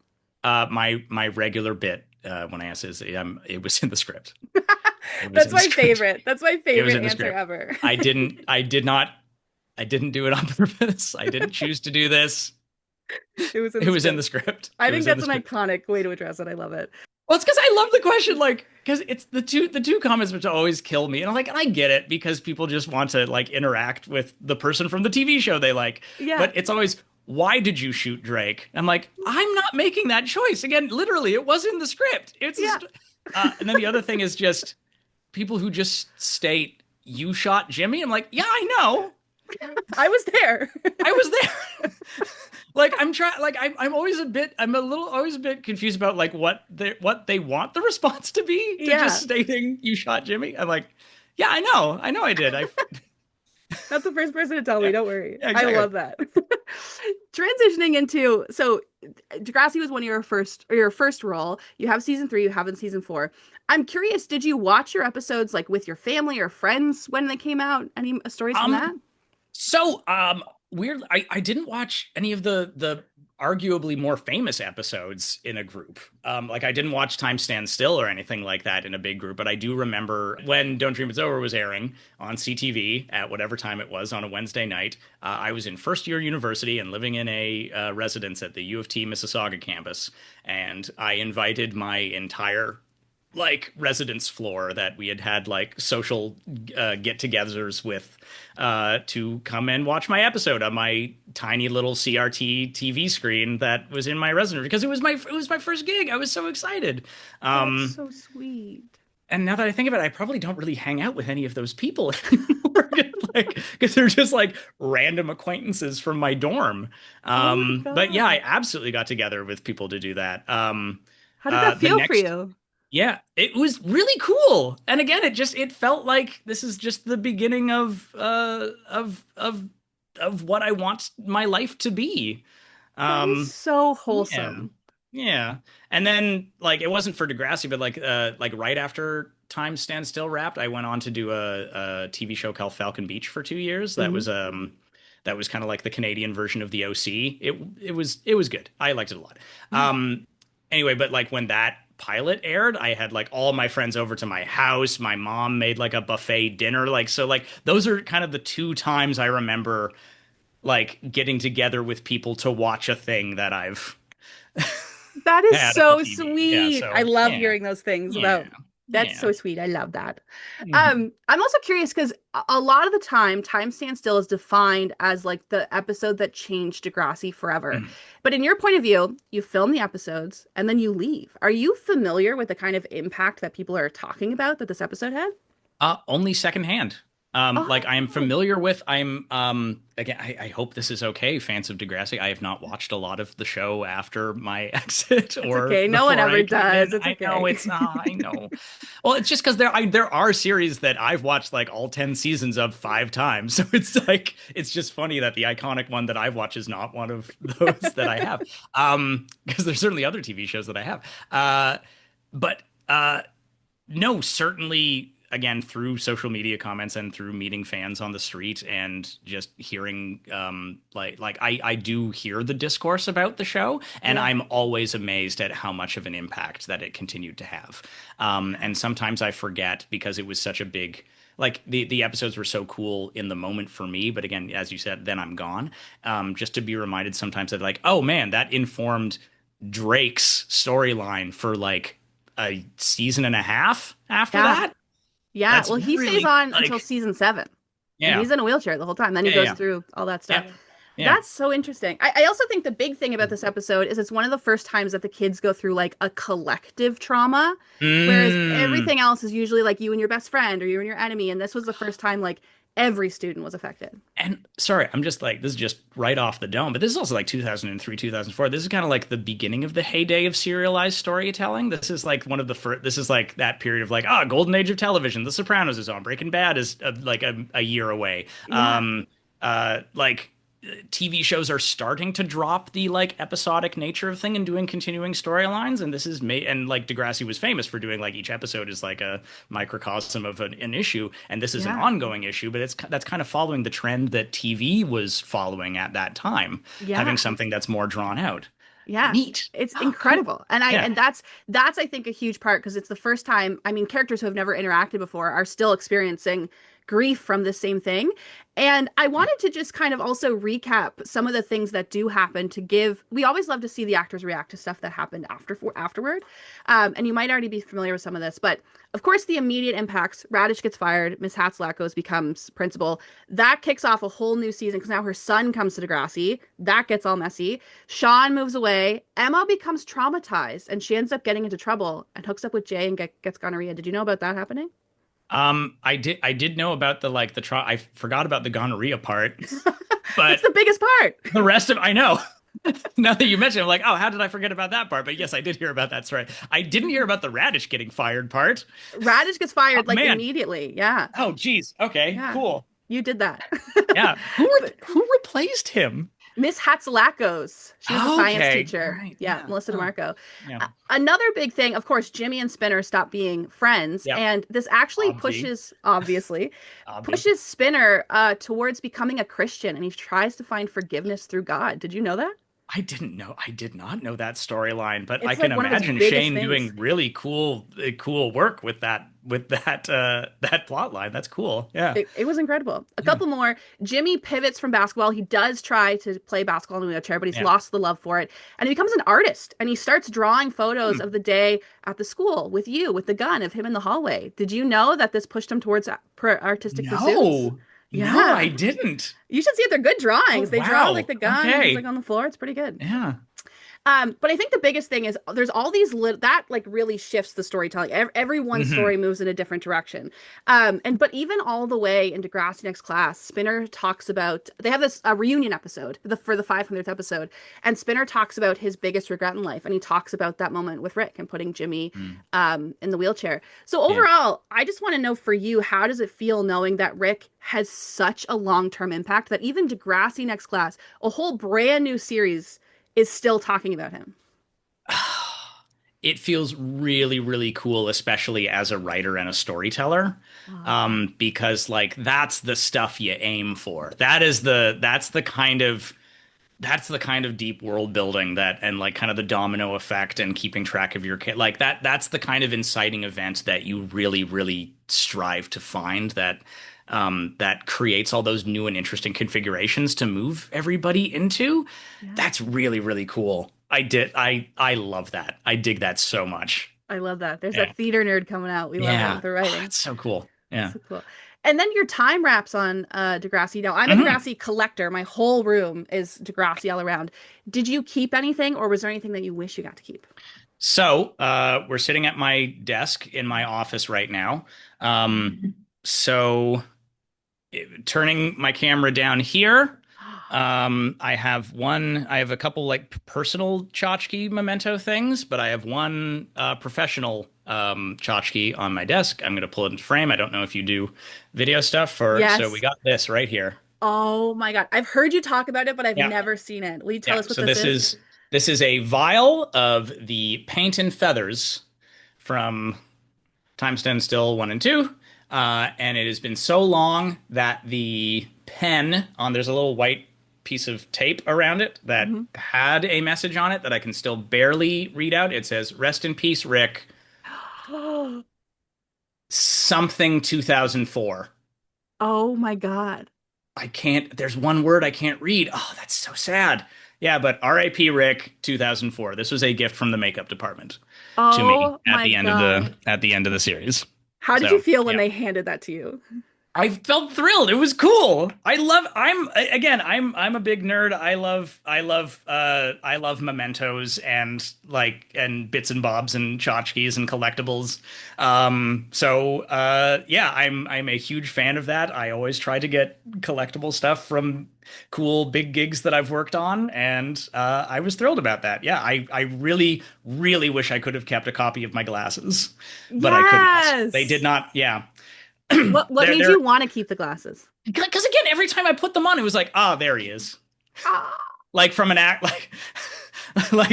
My regular bit when I ask is it was in the script. It was That's in the my script. favorite. That's my It was favorite in the answer script. ever. I didn't do it on purpose. I didn't choose to do this. It was in It the was in the script. script. I It think was in that's the an script. iconic way to address it. I love it. Well, it's because I love the question, like, because it's the two comments which always kill me. And I'm like, and I get it because people just want to like interact with the person from the TV show they like. Yeah. But it's always, why did you shoot Drake? I'm like, I'm not making that choice. Again, literally, it was in the script. Yeah. And then the other thing is just people who just state you shot Jimmy. I'm like, yeah, I know. I was there. I was there. Like I'm trying like I'm always always a bit confused about like what they want the response to be to just Yeah. stating you shot Jimmy. I'm like, yeah, I know I did. I Not the first person to tell me. yeah, Don't worry. yeah, I exactly. love that. Transitioning into so Degrassi was one of your first role. You have season 3, you have in season 4. I'm curious, did you watch your episodes like with your family or friends when they came out? Any stories from that? Um So, weird. I didn't watch any of the arguably more famous episodes in a group. Like I didn't watch Time Stand Still or anything like that in a big group, but I do remember when Don't Dream It's Over was airing on CTV at whatever time it was on a Wednesday night. I was in first year university and living in a residence at the U of T Mississauga campus, and I invited my entire like residence floor that we had like social get-togethers with to come and watch my episode on my tiny little CRT TV screen that was in my residence because it was my first gig. I was so excited. That's Um, so sweet. and now that I think of it, I probably don't really hang out with any of those people anymore, like because they're just like random acquaintances from my dorm. Oh my But yeah, I God. absolutely got together with people to do that. How did that The feel for next you? Yeah, it was really cool. And again, it felt like this is just the beginning of what I want my life to be. That is Um so yeah. wholesome. Yeah. And then like it wasn't for Degrassi, but like right after Time Stand Still wrapped, I went on to do a TV show called Falcon Beach for 2 years. Hmm. That was kind of like the Canadian version of the OC. It was good. I liked it a lot. Anyway, but like when that pilot aired, I had like all my friends over to my house. My mom made like a buffet dinner. Like so like those are kind of the two times I remember like getting together with people to watch a thing that I've That is had on so TV. Yeah, sweet. I so love yeah. hearing those things Yeah. about That's Yeah. so sweet. I love that. Mhm. I'm also curious because a lot of the time Stand Still is defined as like the episode that changed Degrassi forever. Mhm. But in your point of view, you film the episodes and then you leave. Are you familiar with the kind of impact that people are talking about that this episode had? Only secondhand. Like I am Oh, familiar with. I'm again. I hope this is okay, fans of Degrassi. I have not watched a lot of the show after my exit it's or okay. No one before I ever came in. does. It's I know okay. it's not. I know. Well, it's just because there are series that I've watched like all 10 seasons of 5 times. So it's like it's just funny that the iconic one that I've watched is not one of those that I have. Because there's certainly other TV shows that I have. But no, certainly again through social media comments and through meeting fans on the street and just hearing like I do hear the discourse about the show and Yeah. I'm always amazed at how much of an impact that it continued to have. And sometimes I forget because it was such a big like the episodes were so cool in the moment for me, but again, as you said, then I'm gone. Just to be reminded sometimes that like, oh man, that informed Drake's storyline for like a season and a half after Yeah. that. Yeah. That's Well, he stays really on until like, season 7 and yeah, he's in a wheelchair the whole time. Then he yeah, goes yeah, through all that stuff. yeah, yeah. That's so interesting. I also think the big thing about this episode is it's one of the first times that the kids go through like a collective trauma, whereas Mm. everything else is usually like you and your best friend or you and your enemy. And this was the first time like every student was affected. And sorry, I'm just like this is just right off the dome, but this is also like 2003, 2004. This is kind of like the beginning of the heyday of serialized storytelling. This is like one of the first. This is like that period of like golden age of television. The Sopranos is on. Breaking Bad is like a year away. Yeah. Like TV shows are starting to drop the like episodic nature of thing and doing continuing storylines. And this is made, and like Degrassi was famous for doing like each episode is like a microcosm of an issue. And this is an Yeah. ongoing issue, but that's kind of following the trend that TV was following at that time, having Yeah. something that's more drawn out. Yeah. Neat. It's Oh, cool. incredible. And I Yeah. and that's I think a huge part because it's the first time, I mean, characters who have never interacted before are still experiencing grief from the same thing. And I wanted to just kind of also recap some of the things that do happen to give we always love to see the actors react to stuff that happened afterward. And you might already be familiar with some of this, but of course the immediate impacts, Radish gets fired, Miss Hatzlakos becomes principal. That kicks off a whole new season because now her son comes to Degrassi. That gets all messy. Sean moves away. Emma becomes traumatized and she ends up getting into trouble and hooks up with Jay and gets gonorrhea. Did you know about that happening? I did know about the like I forgot about the gonorrhea part, but It's the biggest part. the rest of I know. Now that you mention it, I'm like, oh, how did I forget about that part? But yes, I did hear about that story. I didn't hear about the Radish getting fired part. Radish gets Oh fired like man. immediately. Yeah. Oh geez. Okay. Yeah. Cool. You did that. Yeah. But Who replaced him? Miss Hatzlakos, she was the science Okay. All teacher. right. Yeah, Yeah. Melissa Oh, DeMarco. yeah. Another big thing, of course, Jimmy and Spinner stop being friends, Yep. and this actually Obvi. pushes, obviously, Obvi. pushes Spinner towards becoming a Christian, and he tries to find forgiveness through God. Did you know that? I didn't know. I did not know that storyline, but I It's can like one of his imagine biggest Shane things. doing really cool work with that plot line. That's cool. Yeah. It was incredible. A Yeah. couple more. Jimmy pivots from basketball. He does try to play basketball in a wheelchair, but he's Yeah. lost the love for it. And he becomes an artist. And he starts drawing photos Hmm. of the day at the school with you, with the gun of him in the hallway. Did you know that this pushed him towards artistic pursuits? No. No, Yeah. I didn't. You should see it. They're good Oh drawings. They draw like wow. the gun and he's like Okay. on the floor. It's pretty good. Yeah. But I think the biggest thing is there's all these that like really shifts the storytelling. Everyone's Hmm. story moves in a different direction. But even all the way into Degrassi Next Class, Spinner talks about they have this reunion episode for the 500th episode, and Spinner talks about his biggest regret in life, and he talks about that moment with Rick and putting Jimmy Mm. in the wheelchair. So Yeah. overall, I just want to know for you, how does it feel knowing that Rick has such a long-term impact that even Degrassi Next Class, a whole brand new series, is still talking about him? It feels really, really cool, especially as a writer and a storyteller, Oh, because like that's the stuff you aim for. That's the kind of deep world building that and like kind of the domino effect and keeping track of your kid like that's the kind of inciting event that you really, really strive to find that creates all those new and interesting configurations to move everybody into. yeah. That's really, really cool. I love that. I dig that so much. I love that. There's Yeah. that theater nerd coming out. We love it Yeah. with the Oh, writing. it's so cool. Yeah. So cool. And then your time wraps on Degrassi. Now, I'm a Hmm. Degrassi collector. My whole room is Degrassi all around. Did you keep anything, or was there anything that you wish you got to keep? So, we're sitting at my desk in my office right now. So turning my camera down here, I have a couple like personal tchotchke memento things, but I have one professional tchotchke on my desk. I'm gonna pull it into frame. I don't know if you do video stuff or so we Yes. got this right here. Oh my God. I've heard you talk about it, but I've Yeah. never seen it. Will you tell Yeah. us what So this is? this is a vial of the paint and feathers from Time Stand Still 1 and 2. And it has been so long that the pen on there's a little white piece of tape around it that Hmm. had a message on it that I can still barely read out. It says, "Rest in peace, Rick. Something 2004." Oh my God. I can't, there's one word I can't read. Oh, that's so sad. Yeah, but RIP Rick 2004. This was a gift from the makeup department to me Oh my God. at the end of the series. How did you So, feel when yeah. they handed that to you? I felt thrilled. It was cool. I'm a big nerd. I love mementos and bits and bobs and tchotchkes and collectibles. Yeah, I'm a huge fan of that. I always try to get collectible stuff from cool big gigs that I've worked on, and I was thrilled about that. Yeah, I really, really wish I could have kept a copy of my glasses, but I could not. They did Yes. not. Yeah. What made They're you want to keep the glasses? because again, every time I put them on, it was like, ah, there he is. Ah, Like from an act, like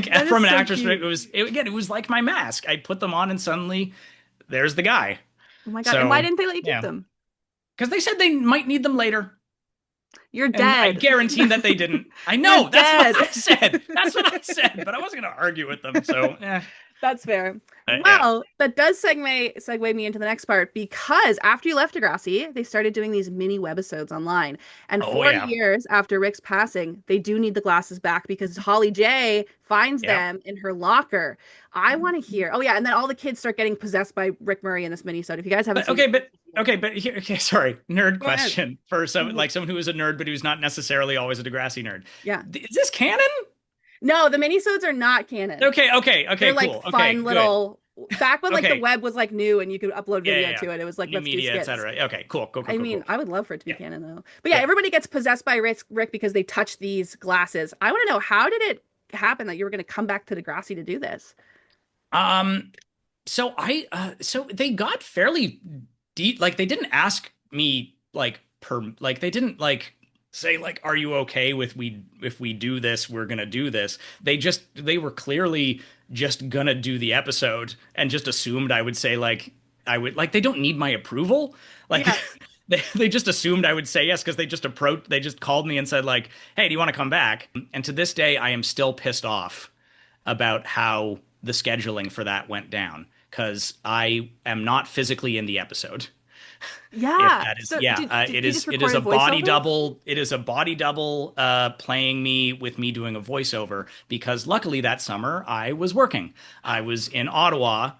that is from an so actress. cute. Again, it was like my mask. I put them on, and suddenly there's the guy. Oh my God. And why So didn't they let you keep yeah, them? because they said they might need them later, You're and I dead. guaranteed that they didn't. I You're know that's what dead. I said. That's what I said, but I wasn't gonna argue with them. So That's fair. yeah. Well, that does segue me into the next part because after you left Degrassi, they started doing these mini webisodes online. And Oh 4 yeah, years after Rick's passing, they do need the glasses back because Holly J finds yeah. them in her locker. I want to hear. Oh yeah, and then all the kids start getting possessed by Rick Murray in this mini. So if you guys haven't But seen it, here, okay, sorry. Nerd go ahead. question for Mhm. someone who is a nerd, but who's not necessarily always a Degrassi nerd. Yeah. Is this canon? No, the minisodes are not canon. Okay, They're like cool. Okay, fun good. little back when like the Okay. web was like new and you could upload Yeah, video yeah, yeah. to it. It was like New let's do media, skits. etc. Okay, cool, I mean, cool. I would love for it to be Yeah, canon though. But yeah, good. everybody gets possessed by Rick because they touched these glasses. I want to know how did it happen that you were going to come back to Degrassi to do this? Um, so they got fairly deep. Like they didn't ask me like they didn't like say like, "Are you okay with we if we do this, we're gonna do this." They were clearly just gonna do the episode and just assumed I would say like I would like they don't need my approval. Like Yes. they just assumed I would say yes because they just called me and said like, "Hey, do you want to come back?" And to this day, I am still pissed off about how the scheduling for that went down because I am not physically in the episode. If Yeah. that is, So yeah, did you just it is record a a body voiceover? double. It is a body double playing me with me doing a voiceover because luckily that summer I was working. I was in Ottawa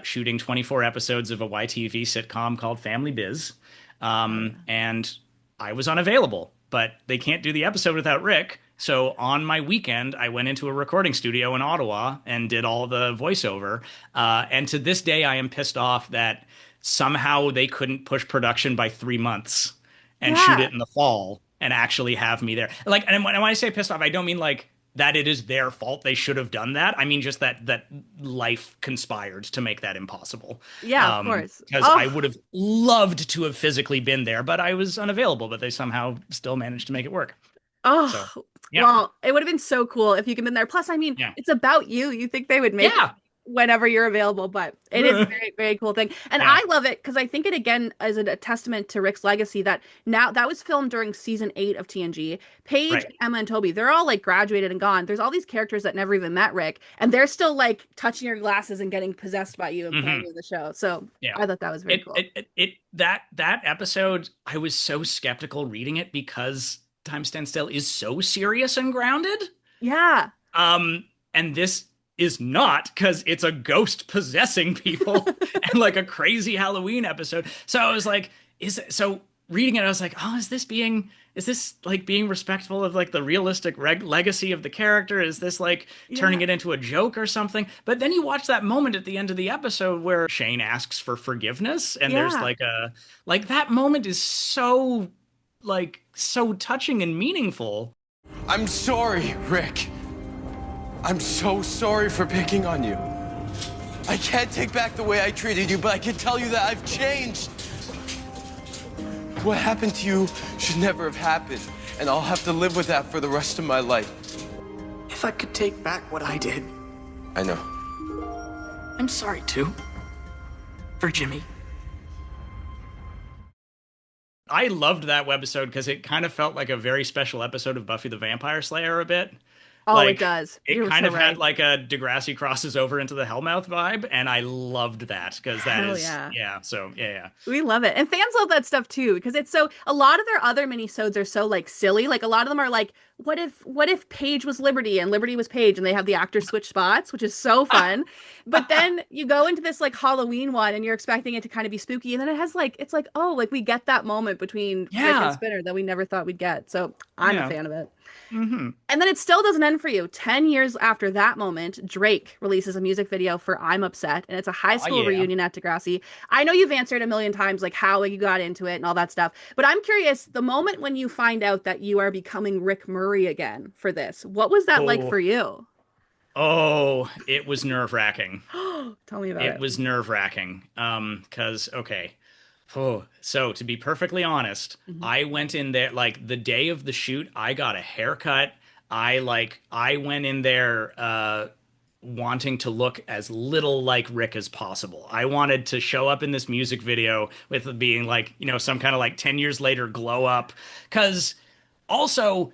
shooting 24 episodes of a YTV sitcom called Family Biz, and I was unavailable. But they can't do the episode without Rick. So on my weekend, I went into a recording studio in Ottawa and did all the voiceover. And to this day, I am pissed off that somehow they couldn't push production by 3 months and shoot Yeah. it in the fall and actually have me there. Like, and when I say pissed off, I don't mean like that it is their fault. They should have done that. I mean just that life conspired to make that impossible. Yeah, of course. Because I Oh, would have loved to have physically been there, but I was unavailable. But they somehow still managed to make it work. So, oh. yeah, Well, it would have been so cool if you could have been there. Plus, I mean, yeah, it's about you. You think they would make it yeah, whenever you're available, but it is a very, very cool thing. And yeah. I love it because I think it again is a testament to Rick's legacy that now that was filmed during season 8 of TNG. Paige, Right. Emma, and Toby, they're all like graduated and gone. There's all these characters that never even met Rick, and they're still like touching your glasses and getting possessed by you and playing Hmm. you in the show. So Yeah. I thought that was very cool. That episode, I was so skeptical reading it because Time Stand Still is so serious and grounded. Yeah. Um, and this is not, because it's a ghost possessing people and like a crazy Halloween episode. So I was like, reading it, I was like, oh, is this like being respectful of like the realistic legacy of the character? Is this like turning Yeah. it into a joke or something? But then you watch that moment at the end of the episode where Shane asks for forgiveness, and there's Yeah. like that moment is so touching and meaningful. I'm sorry, Rick. I'm so sorry for picking on you. I can't take back the way I treated you, but I can tell you that I've changed. What happened to you should never have happened, and I'll have to live with that for the rest of my life. If I could take back what I did, I know. I'm sorry too. For Jimmy. I loved that webisode because it kind of felt like a very special episode of Buffy the Vampire Slayer a bit. Oh, it Like does. it You're kind so of right. had like a Degrassi crosses over into the Hellmouth vibe, and I loved that because that Hell is yeah. yeah. So yeah. We love it. And fans love that stuff too, because it's so a lot of their other minisodes are so like silly. Like a lot of them are like, what if Paige was Liberty and Liberty was Paige and they have the actors switch spots, which is so fun. But then you go into this like Halloween one and you're expecting it to kind of be spooky, and then it has like it's like, oh, like we get that moment between Rick and Yeah. Spinner that we never thought we'd get. So I'm a Yeah. fan of it. Mm-hmm. And then it still doesn't end for you. 10 years after that moment, Drake releases a music video for I'm Upset, and it's a high school yeah. reunion at Degrassi. I know you've answered a million times, like how you got into it and all that stuff, but I'm curious, the moment when you find out that you are becoming Rick Murray again for this, what was that like for you? Oh, it was nerve-wracking. Tell me about It it. was nerve-wracking. Because okay. Oh, so to be perfectly honest, Mhm. I went in there like the day of the shoot, I got a haircut. I went in there wanting to look as little like Rick as possible. I wanted to show up in this music video with being like, some kind of like 10 years later glow up. Cause also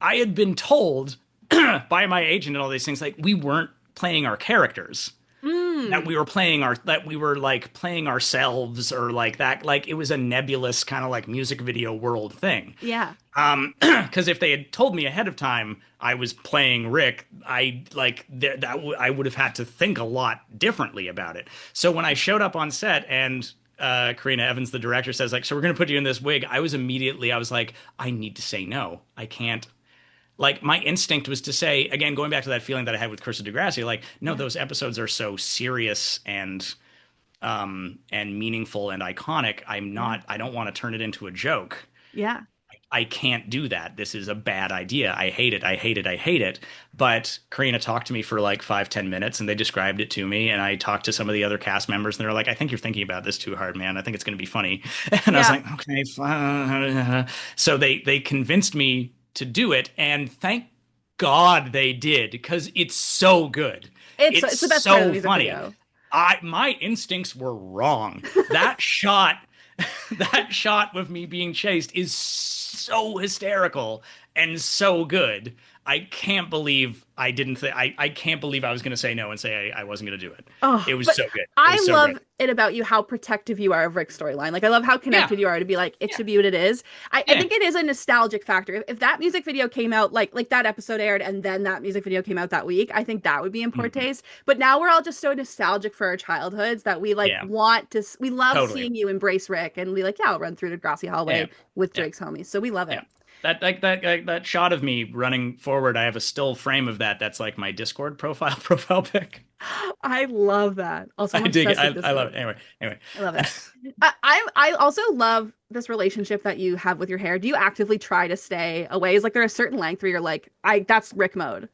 I had been told by my agent and all these things, like we weren't playing our characters. That we were like playing ourselves or like that, like it was a nebulous kind of like music video world thing. Yeah. Because if they had told me ahead of time I was playing Rick, I would have had to think a lot differently about it. So when I showed up on set and Karina Evans, the director, says like, so we're gonna put you in this wig, I was like, I need to say no. I can't. Like my instinct was to say, again, going back to that feeling that I had with Curse of Degrassi, like, no, those episodes are so serious and meaningful and iconic. I don't want to turn it into a joke. Yeah. I can't do that. This is a bad idea. I hate it. I hate it. I hate it. But Karina talked to me for like 5-10 minutes and they described it to me. And I talked to some of the other cast members and they're like, I think you're thinking about this too hard, man. I think it's going to be funny. And I was like, okay, fine. So they convinced me to do it. And thank God they did, because it's so good. It's the best part of the music funny. video. My instincts were wrong. That shot with me being chased is so hysterical and so good. I can't believe I didn't think I can't believe I was going to say no and say I wasn't going to do it. Oh, It was but so good. I was so love good. it about you how protective you are of Rick's storyline. Like I love how connected you are to be like it should be what it is. I think it is a nostalgic factor. If that music video came out like that episode aired and then that music video came out that week, I think that would be in poor taste. But now we're all just so nostalgic for our childhoods that we like want to. We love seeing you embrace Rick and we like I'll run through the Grassy hallway with Drake's homies. So we love it. That shot of me running forward, I have a still frame of that. That's like my Discord profile pic. I love that. Also, I dig it. I love it. Anyway, I love it. I also love this relationship that you have with your hair. Do you actively try to stay away? Is like there a certain length where you're like, that's Rick mode?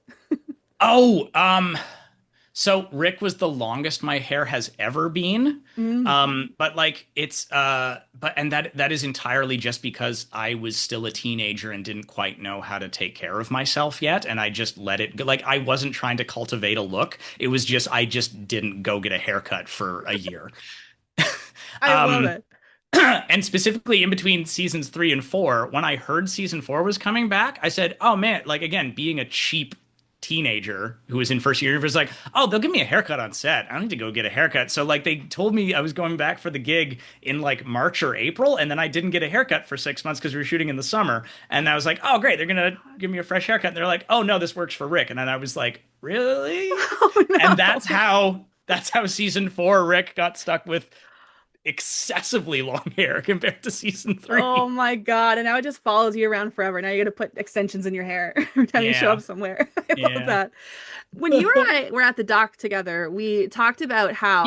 So Rick was the longest my hair has ever been. But like that is entirely just because I was still a teenager and didn't quite know how to take care of myself yet. And I just let it go. Like I wasn't trying to cultivate a look. It was just, I just didn't go get a haircut for a year. I love it. And specifically in between seasons 3 and 4, when I heard season 4 was coming back, I said, oh man, like again, being a cheap teenager who was in first year. He was like, oh, they'll give me a haircut on set. I don't need to go get a haircut. So like they told me I was going back for the gig in like March or April, and then I didn't get a haircut for 6 months because we were shooting in the summer. And I was like, oh great, they're gonna give me a fresh haircut. And they're like, oh no, this works for Rick. And then I was like, really? Oh, no. And that's how season 4 Rick got stuck with excessively long hair compared to season 3. Oh my God. And now it just follows you around forever. Now you got to put extensions in your hair every time you show up somewhere. I love that. When you and I were at the doc together, we talked about how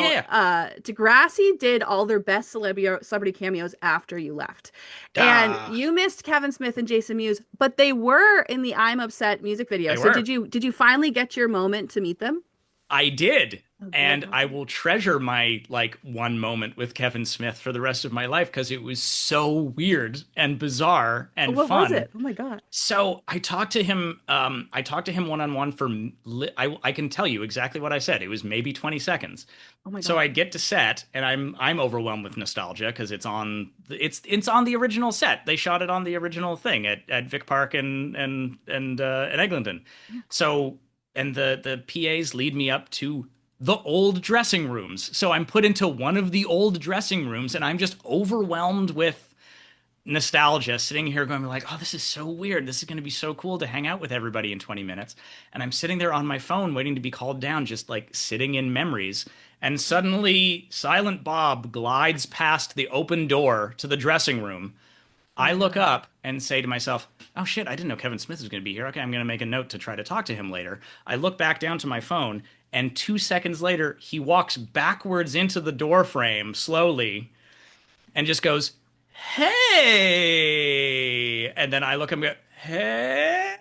Degrassi did all their best celebrity cameos after you left. And you missed Kevin Smith and Jason Mewes, but they were in the I'm Upset music video. So did you finally get your moment to meet them? I did. And I will treasure my like one moment with Kevin Smith for the rest of my life because it was so weird and bizarre and fun. What was it? Oh my God. So I talked to him one-on-one for I can tell you exactly what I said. It was maybe 20 seconds. Oh my God. So I get to set and I'm overwhelmed with nostalgia because it's on the original set. They shot it on the original thing at Vic Park and Eglinton. Yeah. So and the PAs lead me up to the old dressing rooms. So I'm put into one of the old dressing rooms and I'm just overwhelmed with nostalgia sitting here going like, oh, this is so weird. This is going to be so cool to hang out with everybody in 20 minutes. And I'm sitting there on my phone waiting to be called down, just like sitting in memories. And suddenly Silent Bob glides past the open door to the dressing room. I look up and say to myself, oh shit, I didn't know Kevin Smith was going to be here. Okay, I'm going to make a note to try to talk to him later. I look back down to my phone, and 2 seconds later, he walks backwards into the door frame slowly and just goes, hey. And then I look at him and go, hey.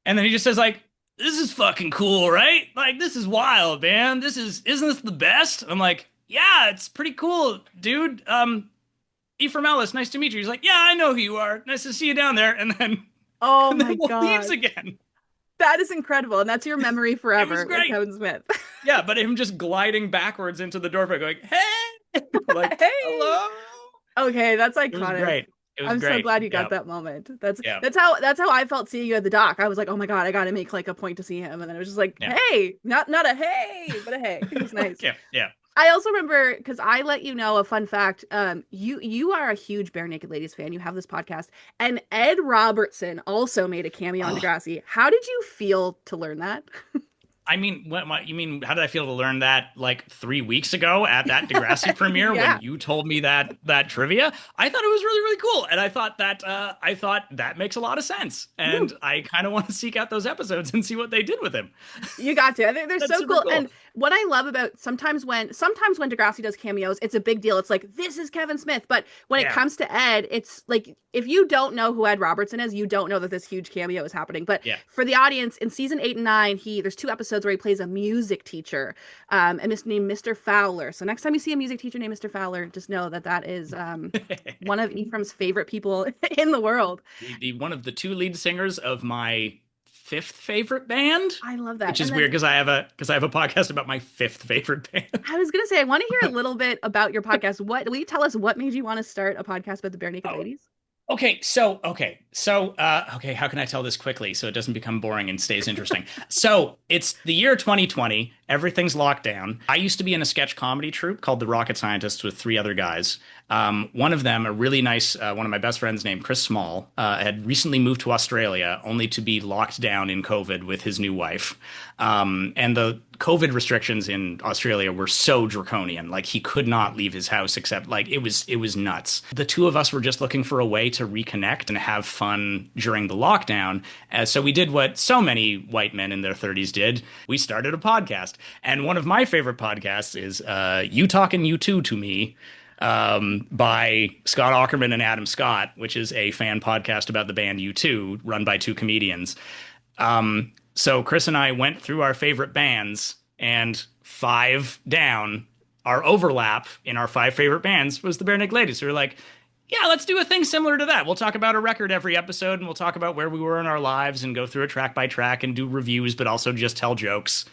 And then he just says like, this is fucking cool, right? Like, this is wild, man. Isn't this the best? I'm like, yeah, it's pretty cool, dude. Ephraim Ellis, nice to meet you. He's like, yeah, I know who you are. Nice to see you down there. And then, my God, leaves again. That is incredible. And that's your memory forever with Kevin Smith. Yeah, but him just gliding backwards into the door, going, hey, like, hey, hello. Okay, that's iconic. It was great. I'm so glad you got that moment. That's how I felt seeing you at the doc. I was like, oh my God, I got to make like a point to see him. And then it was just like, hey, not a hey, but a hey. It was nice. Yeah. I also remember, because I let you know a fun fact, you are a huge Bare Naked Ladies fan. You have this podcast. And Ed Robertson also made a cameo on Degrassi. How did you feel to learn that? I mean, what you mean? How did I feel to learn that like 3 weeks ago at that Degrassi premiere when you told me that trivia? I thought it was really, really cool, and I thought that makes a lot of sense, and I kind of want to seek out those episodes and see what they did with him. You got to. I think they're so cool. And what I love about sometimes when Degrassi does cameos, it's a big deal. It's like, this is Kevin Smith, but when it comes to Ed, it's like, if you don't know who Ed Robertson is, you don't know that this huge cameo is happening. But for the audience, in season 8 and 9, there's 2 episodes where he plays a music teacher, and it's named Mr. Fowler. So next time you see a music teacher named Mr. Fowler, just know that is one of Ephraim's favorite people in the world. One of the 2 lead singers of my 5th favorite band. I love that. Which is weird because I have a podcast about my 5th favorite band. I was gonna say, I want to hear a little bit about your podcast. Will you tell us what made you want to start a podcast about the Bare Naked Ladies? Okay, so how can I tell this quickly so it doesn't become boring and stays interesting? So it's the year 2020. Everything's locked down. I used to be in a sketch comedy troupe called The Rocket Scientists with 3 other guys. One of them, a really nice, one of my best friends named Chris Small, had recently moved to Australia only to be locked down in COVID with his new wife. And the COVID restrictions in Australia were so draconian. Like, he could not leave his house except, like, it was nuts. The 2 of us were just looking for a way to reconnect and have fun during the lockdown. So we did what so many white men in their 30s did. We started a podcast. And one of my favorite podcasts is You Talking You Two to Me, by Scott Aukerman and Adam Scott, which is a fan podcast about the band U2, run by 2 comedians. So Chris and I went through our favorite bands, and 5 down, our overlap in our 5 favorite bands was the Bare Naked Ladies. So we were like, yeah, let's do a thing similar to that. We'll talk about a record every episode, and we'll talk about where we were in our lives and go through it track by track and do reviews, but also just tell jokes.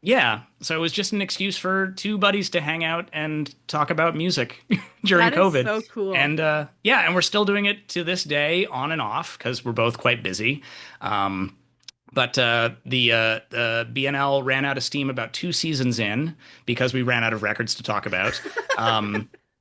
Yeah, so it was just an excuse for two buddies to hang out and talk about music during That is COVID. so cool. And yeah, and we're still doing it to this day, on and off, because we're both quite busy. But the BNL ran out of steam about 2 seasons in because we ran out of records to talk about.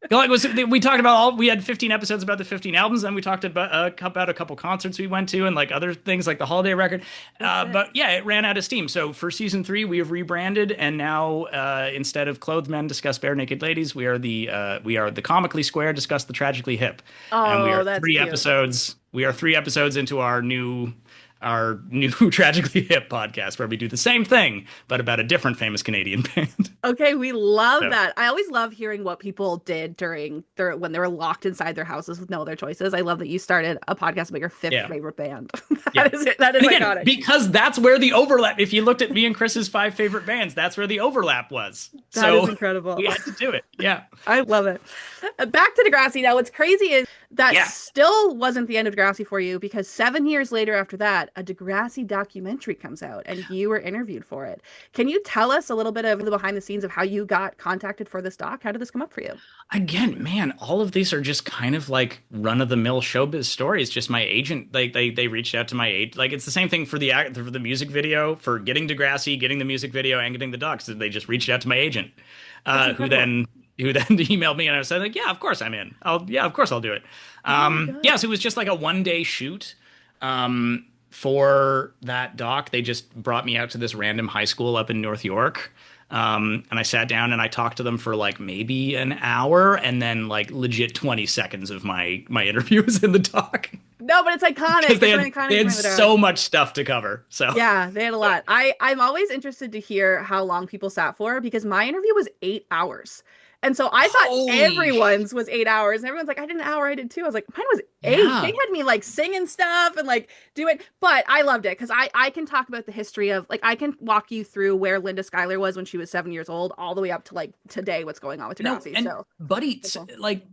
We talked about we had 15 episodes about the 15 albums, and we talked about a couple concerts we went to and like other things like the holiday record. But yeah, it ran out of steam. So for season 3, we have rebranded, and now instead of Clothed Men Discuss Bare Naked Ladies, we are the Comically Square Discuss the Tragically Hip. And we Oh, are that's three cute. episodes. We are 3 episodes into our new Tragically Hip podcast, where we do the same thing but about a different famous Canadian band. Okay, we love So, that. I always love hearing what people did during when they were locked inside their houses with no other choices. I love that you started a podcast about your fifth Yeah. favorite band. Yeah. That is it. That is and again, iconic. because that's where the overlap. If you looked at me and Chris's 5 favorite bands, that's where the overlap was. That So is incredible. we had to do it. Yeah. I love it. Back to Degrassi now. What's crazy is that Yeah. still wasn't the end of Degrassi for you, because 7 years later after that, a Degrassi documentary comes out and you were interviewed for it. Can you tell us a little bit of the behind the scenes of how you got contacted for this doc? How did this come up for you? Again, man, all of these are just kind of like run-of-the-mill showbiz stories. Just my agent, like they reached out to my agent. Like it's the same thing for the music video, for getting Degrassi, getting the music video, and getting the docs. They just reached out to my agent, who then emailed me, and I said like, yeah, of course I'm in. Of course I'll do it. Yeah, so it was just like a 1-day shoot. For that doc, they just brought me out to this random high school up in North York. And I sat down and I talked to them for like maybe an hour, and then like legit 20 seconds of my interview was in the doc. No, but it's iconic. Because they It's an had, iconic they had moment of- so much stuff to cover. So Yeah, they had a lot. I'm always interested to hear how long people sat for, because my interview was 8 hours. And so I thought Holy everyone's was 8 hours. And everyone's like, I did an hour, I did 2. I was like, mine was 8. Yeah. They had me like singing stuff and like doing, but I loved it because I can talk about the history of, like, I can walk you through where Linda Schuyler was when she was 7 years old, all the way up to like today, what's going on with Degrassi. and So buddy, Cool. like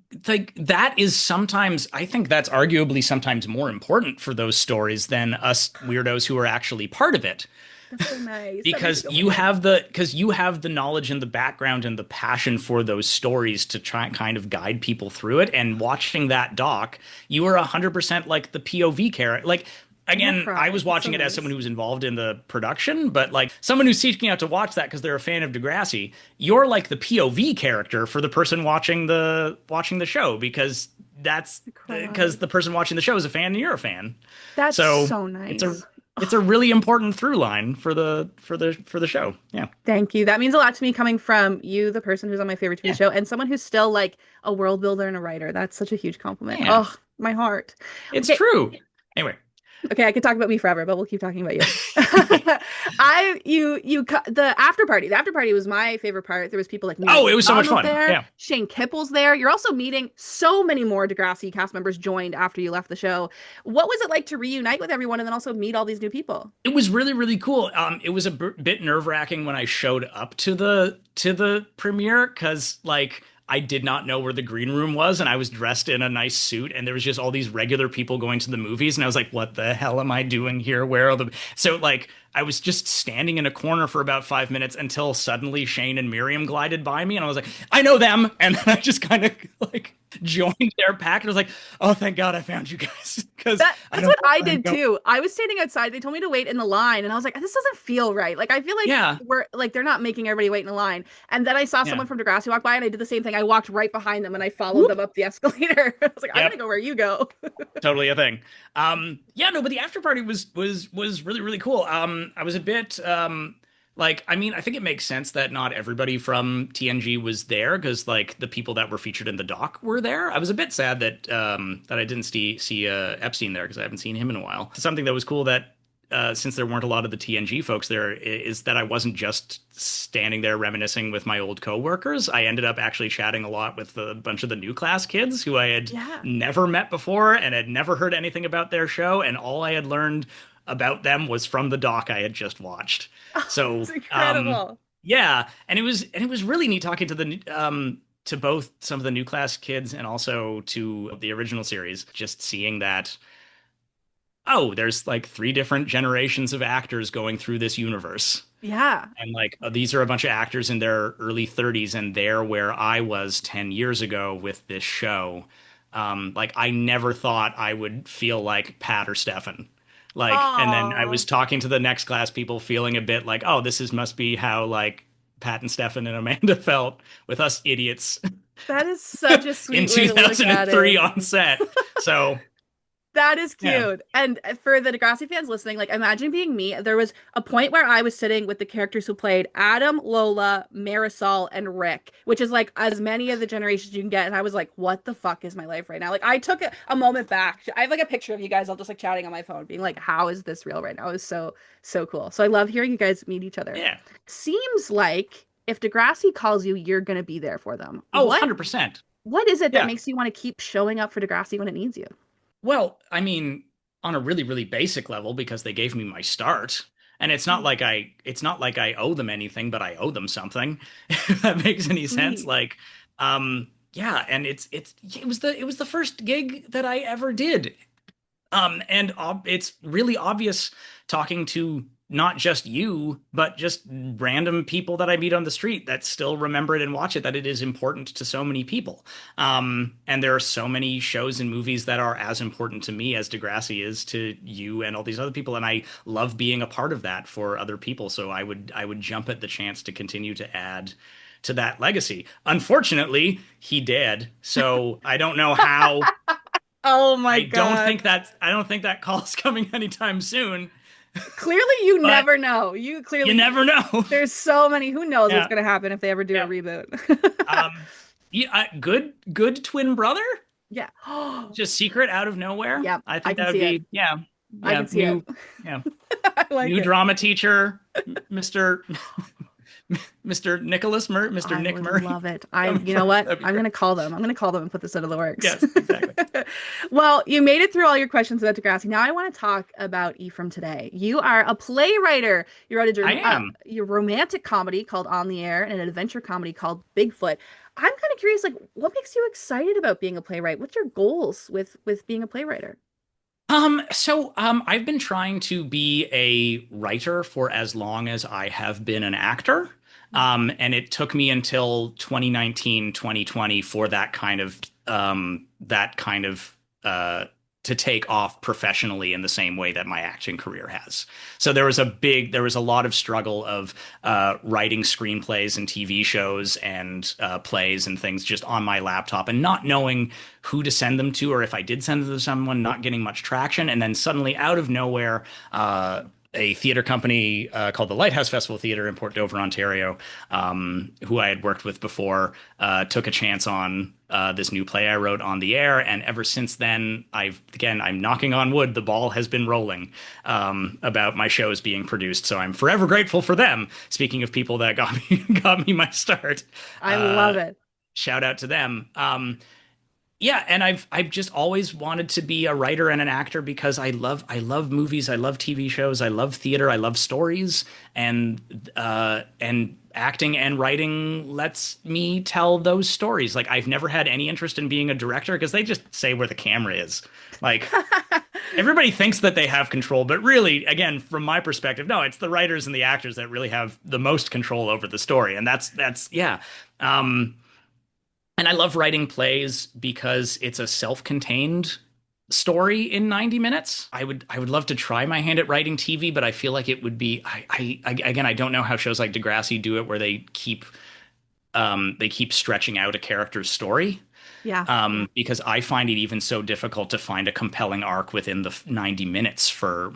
that is sometimes, I think that's arguably sometimes more important for those stories than us weirdos who are actually part of it. that's so nice. Because you have the knowledge and the background and the passion for those stories to try and kind of guide people through it. And watching that doc, you are 100% like the POV character. Like, again, I was watching it as someone who was involved in the production, but like someone who's seeking out to watch that because they're a fan of Degrassi, you're like the POV character for the person watching the show, because that's because the person watching the show is a fan and you're a fan. That's so nice. It's a really important through line for the show. Yeah. Thank you. That means a lot to me, coming from you, the person who's on my favorite TV show, and someone who's still like a world builder and a writer. That's such a huge compliment. Yeah. Oh, my heart. It's Okay. true. Anyway. Okay, I could talk about me forever, but we'll keep talking about you. The after party. The after party was my favorite part. There was people like Oh, it was so much fun. There. Yeah. Shane Kipple's there. You're also meeting so many more Degrassi cast members joined after you left the show. What was it like to reunite with everyone and then also meet all these new people? It was really, really cool. It was a bit nerve-wracking when I showed up to the premiere, because like I did not know where the green room was, and I was dressed in a nice suit, and there was just all these regular people going to the movies, and I was like, what the hell am I doing here? Where are the... So like I was just standing in a corner for about 5 minutes until suddenly Shane and Miriam glided by me, and I was like, I know them. And then I just kind of like joined their pack, and I was like, oh, thank God I found you guys. Because That's what I did too. I was standing outside. They told me to wait in the line, and I was like, this doesn't feel right. Like, I feel like we're like, they're not making everybody wait in the line. And then I saw someone from Degrassi walk by, and I did the same thing. I walked right behind them and I followed them up the escalator. I was like, I'm gonna go where you go. Totally a thing. But the after party was really, really cool. I was a bit like, I mean, I think it makes sense that not everybody from TNG was there, because like the people that were featured in the doc were there. I was a bit sad that that I didn't see Epstein there, because I haven't seen him in a while. Something that was cool that since there weren't a lot of the TNG folks there, is that I wasn't just standing there reminiscing with my old coworkers. I ended up actually chatting a lot with a bunch of the new class kids who I had never met before and had never heard anything about their show, and all I had learned about them was from the doc I had just watched. So It's incredible. And it was really neat talking to the to both some of the new class kids and also to the original series, just seeing that, oh, there's like 3 different generations of actors going through this universe. Yeah. And like these are a bunch of actors in their early 30s, and they're where I was 10 years ago with this show. Like I never thought I would feel like Pat or Stefan. Like, and then I Oh, was talking to the next class people feeling a bit like, oh, this is must be how like Pat and Stefan and Amanda felt with us idiots that is such a in sweet way to look at 2003 it. on set. So, That is yeah. cute. And for the Degrassi fans listening, like imagine being me. There was a point where I was sitting with the characters who played Adam, Lola, Marisol, and Rick, which is like as many of the generations you can get. And I was like, what the fuck is my life right now? Like I took a moment back. I have like a picture of you guys all just like chatting on my phone, being like, how is this real right now? It was so, so cool. So I love hearing you guys meet each other. Yeah. Seems like if Degrassi calls you, you're gonna be there for them. Oh, 100%. What is it that Yeah. makes you want to keep showing up for Degrassi when it needs you? Well, I mean, on a really, really basic level, because they gave me my start. And it's not like I owe them anything, but I owe them something, if that makes any sense. Sweet. Like, yeah, and it was the first gig that I ever did. And it's really obvious talking to not just you, but just random people that I meet on the street that still remember it and watch it, that it is important to so many people. And there are so many shows and movies that are as important to me as Degrassi is to you and all these other people. And I love being a part of that for other people. So I would jump at the chance to continue to add to that legacy. Unfortunately, he did. So I don't know how. Oh my God. I don't think that call's coming anytime soon. Clearly, you But never know. You you clearly, never know. there's so many. Who knows what's Yeah, going to happen if they ever do a yeah. reboot? Um, yeah, good twin brother, Yeah. just secret out of nowhere. Yeah, I I think can that would see it. be yeah, I yeah, can see it. yeah, I like new it. drama teacher, Mister Mister Mister I Nick would Murray. love it. That'd You know what? be I'm great. going to call them. I'm going to call them and put this out of the works. Yes, exactly. Well, you made it through all your questions about Degrassi. Now I want to talk about Ephraim today. You are a playwriter. You wrote I am. your romantic comedy called On the Air and an adventure comedy called Bigfoot. I'm kind of curious, like, what makes you excited about being a playwright? What's your goals with being a playwriter? I've been trying to be a writer for as long as I have been an actor. And it took me until 2019, 2020 for that kind of to take off professionally in the same way that my acting career has. So there was a lot of struggle of writing screenplays and TV shows and plays and things just on my laptop and not knowing who to send them to, or if I did send them to someone, not getting much traction. And then suddenly out of nowhere, a theater company called the Lighthouse Festival Theater in Port Dover, Ontario, who I had worked with before, took a chance on this new play I wrote On the Air. And ever since then, I'm knocking on wood, the ball has been rolling about my shows being produced. So I'm forever grateful for them. Speaking of people that got me my start, I love uh, it. shout out to them. Yeah, and I've just always wanted to be a writer and an actor because I love movies, I love TV shows, I love theater, I love stories, and acting and writing lets me tell those stories. Like I've never had any interest in being a director because they just say where the camera is. Like everybody thinks that they have control, but really, again, from my perspective, no, it's the writers and the actors that really have the most control over the story, and that's yeah. And I love writing plays because it's a self-contained story in 90 minutes. I would love to try my hand at writing TV, but I feel like it would be again, I don't know how shows like Degrassi do it where they keep stretching out a character's story. Yeah. Because I find it even so difficult to find a compelling arc within the 90 minutes for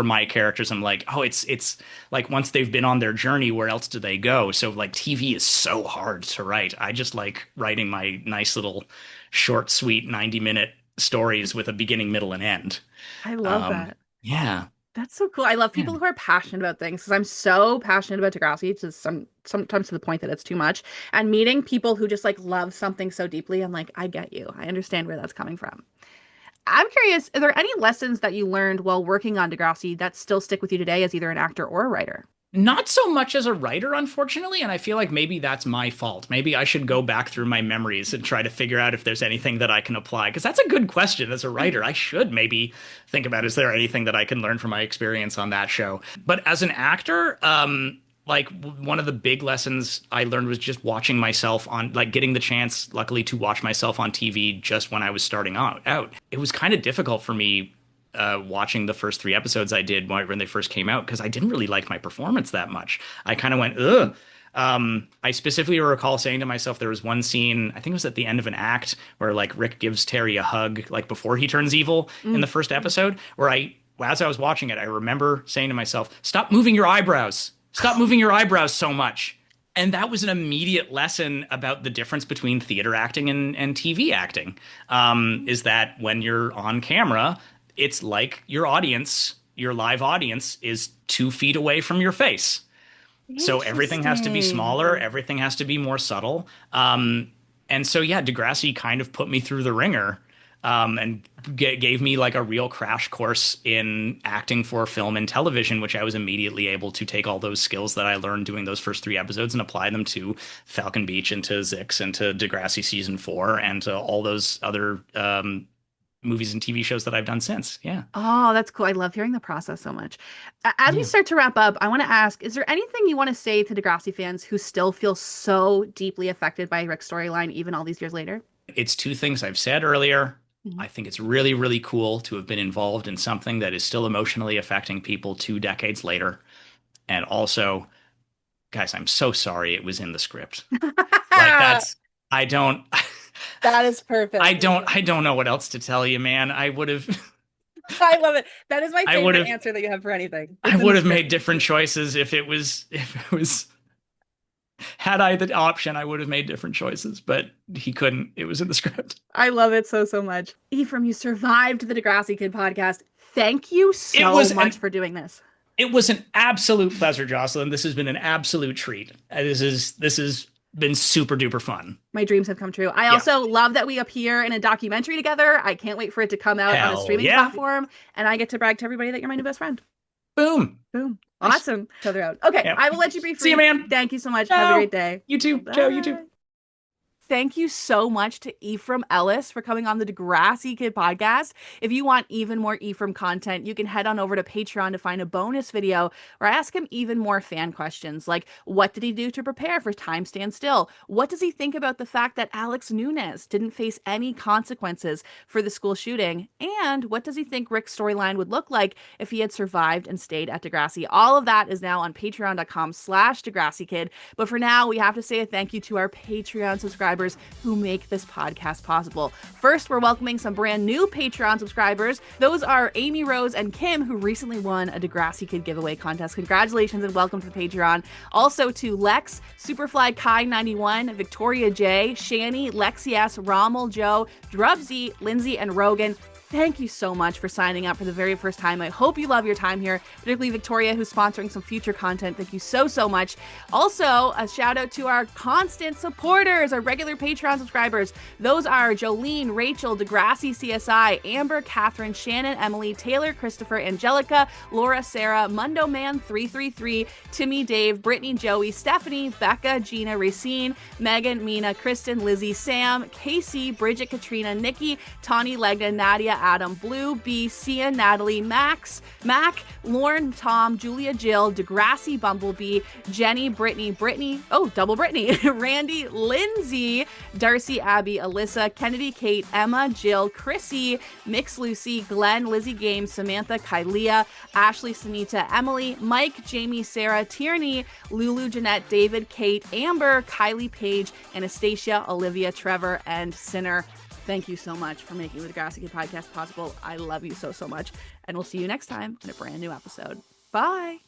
my characters. I'm like, oh, it's like once they've been on their journey, where else do they go? So like TV is so hard to write. I just like writing my nice little short, sweet 90-minute stories with a beginning, middle, and end. I love that. Yeah. That's so cool. I love Yeah. people who are passionate about things because I'm so passionate about Degrassi to sometimes to the point that it's too much. And meeting people who just like love something so deeply, I'm like, I get you. I understand where that's coming from. I'm curious, are there any lessons that you learned while working on Degrassi that still stick with you today as either an actor or a writer? Not so much as a writer, unfortunately, and I feel like maybe that's my fault. Maybe I should go back through my memories and try to figure out if there's anything that I can apply, because that's a good question as a writer. I should maybe think about, is there anything that I can learn from my experience on that show? But as an actor, like one of the big lessons I learned was just watching myself on, like getting the chance, luckily, to watch myself on TV just when I was starting out. It was kind of difficult for me watching the first 3 episodes I did when they first came out, because I didn't really like my performance that much. I kind of went, ugh. I specifically recall saying to myself, there was one scene, I think it was at the end of an act, where like Rick gives Terry a hug, like before he turns evil in the first episode, where as I was watching it, I remember saying to myself, stop moving your eyebrows. Stop moving your eyebrows so much. And that was an immediate lesson about the difference between theater acting and TV acting, is that when you're on camera, it's like your audience, your live audience, is 2 feet away from your face. So everything has to be smaller. Everything has to be more subtle. And so, yeah, Degrassi kind of put me through the ringer, and gave me like a real crash course in acting for film and television, which I was immediately able to take all those skills that I learned doing those first 3 episodes and apply them to Falcon Beach and to Zix and to Degrassi season 4 and to all those other movies and TV shows that I've done since. Yeah. Oh, that's cool. I love hearing the process so much. As we start to wrap up, I want to ask, is there anything you want to say to Degrassi fans who still feel so deeply affected by Rick's storyline, even all these years later? It's 2 things I've said earlier. I think it's really, really cool to have been involved in something that is still emotionally affecting people 2 decades later. And also, guys, I'm so sorry it was in the script. I don't... That is perfect. I don't know what else to tell you, man. I would have... I love it. That is my favorite answer that you have for anything. I would have made different choices if it was... Had I the option, I would have made different choices, but he couldn't. It was in the script. I love it so much. Ephraim, you survived the Degrassi Kid podcast. Thank you so much for doing this. It was an absolute pleasure, Jocelyn. This has been an absolute treat. This has been super duper fun. My dreams have come true. I also love that we appear in a documentary together. I can't wait for it to come out on a streaming platform, and I get to brag to everybody that you're my new best friend. Boom. Awesome. Each other out. Okay, I will let you be free. See you, man. Thank you so much. Ciao. Have a great day. You too. Bye. Ciao, you too. Thank you so much to Ephraim Ellis for coming on the Degrassi Kid podcast. If you want even more Ephraim content, you can head on over to Patreon to find a bonus video where I ask him even more fan questions, like what did he do to prepare for Time Stand Still? What does he think about the fact that Alex Nunes didn't face any consequences for the school shooting? And what does he think Rick's storyline would look like if he had survived and stayed at Degrassi? All of that is now on patreon.com/DegrassiKid. But for now, we have to say a thank you to our Patreon subscribers who make this podcast possible. First, we're welcoming some brand new Patreon subscribers. Those are Amy Rose and Kim, who recently won a Degrassi Kid giveaway contest. Congratulations and welcome to the Patreon. Also to Lex, Superfly Kai 91, Victoria J, Shani, Lexi S, Rommel Joe, Drubsy, Lindsay, and Rogan. Thank you so much for signing up for the very first time. I hope you love your time here, particularly Victoria, who's sponsoring some future content. Thank you so much. Also, a shout out to our constant supporters, our regular Patreon subscribers. Those are Jolene, Rachel, Degrassi CSI, Amber, Catherine, Shannon, Emily, Taylor, Christopher, Angelica, Laura, Sarah, Mundo Man 333, Timmy, Dave, Brittany, Joey, Stephanie, Becca, Gina, Racine, Megan, Mina, Kristen, Lizzie, Sam, Casey, Bridget, Katrina, Nikki, Tawny, Legna, Nadia, Adam, Blue, B, Sia, Natalie, Max, Mac, Lauren, Tom, Julia, Jill, Degrassi, Bumblebee, Jenny, Brittany, double Brittany, Randy, Lindsay, Darcy, Abby, Alyssa, Kennedy, Kate, Emma, Jill, Chrissy, Mix, Lucy, Glenn, Lizzie Games, Samantha, Kylia, Ashley, Sunita, Emily, Mike, Jamie, Sarah, Tierney, Lulu, Jeanette, David, Kate, Amber, Kylie, Paige, Anastasia, Olivia, Trevor, and Sinner. Thank you so much for making the Degrassi Kid podcast possible. I love you so much. And we'll see you next time in a brand new episode. Bye.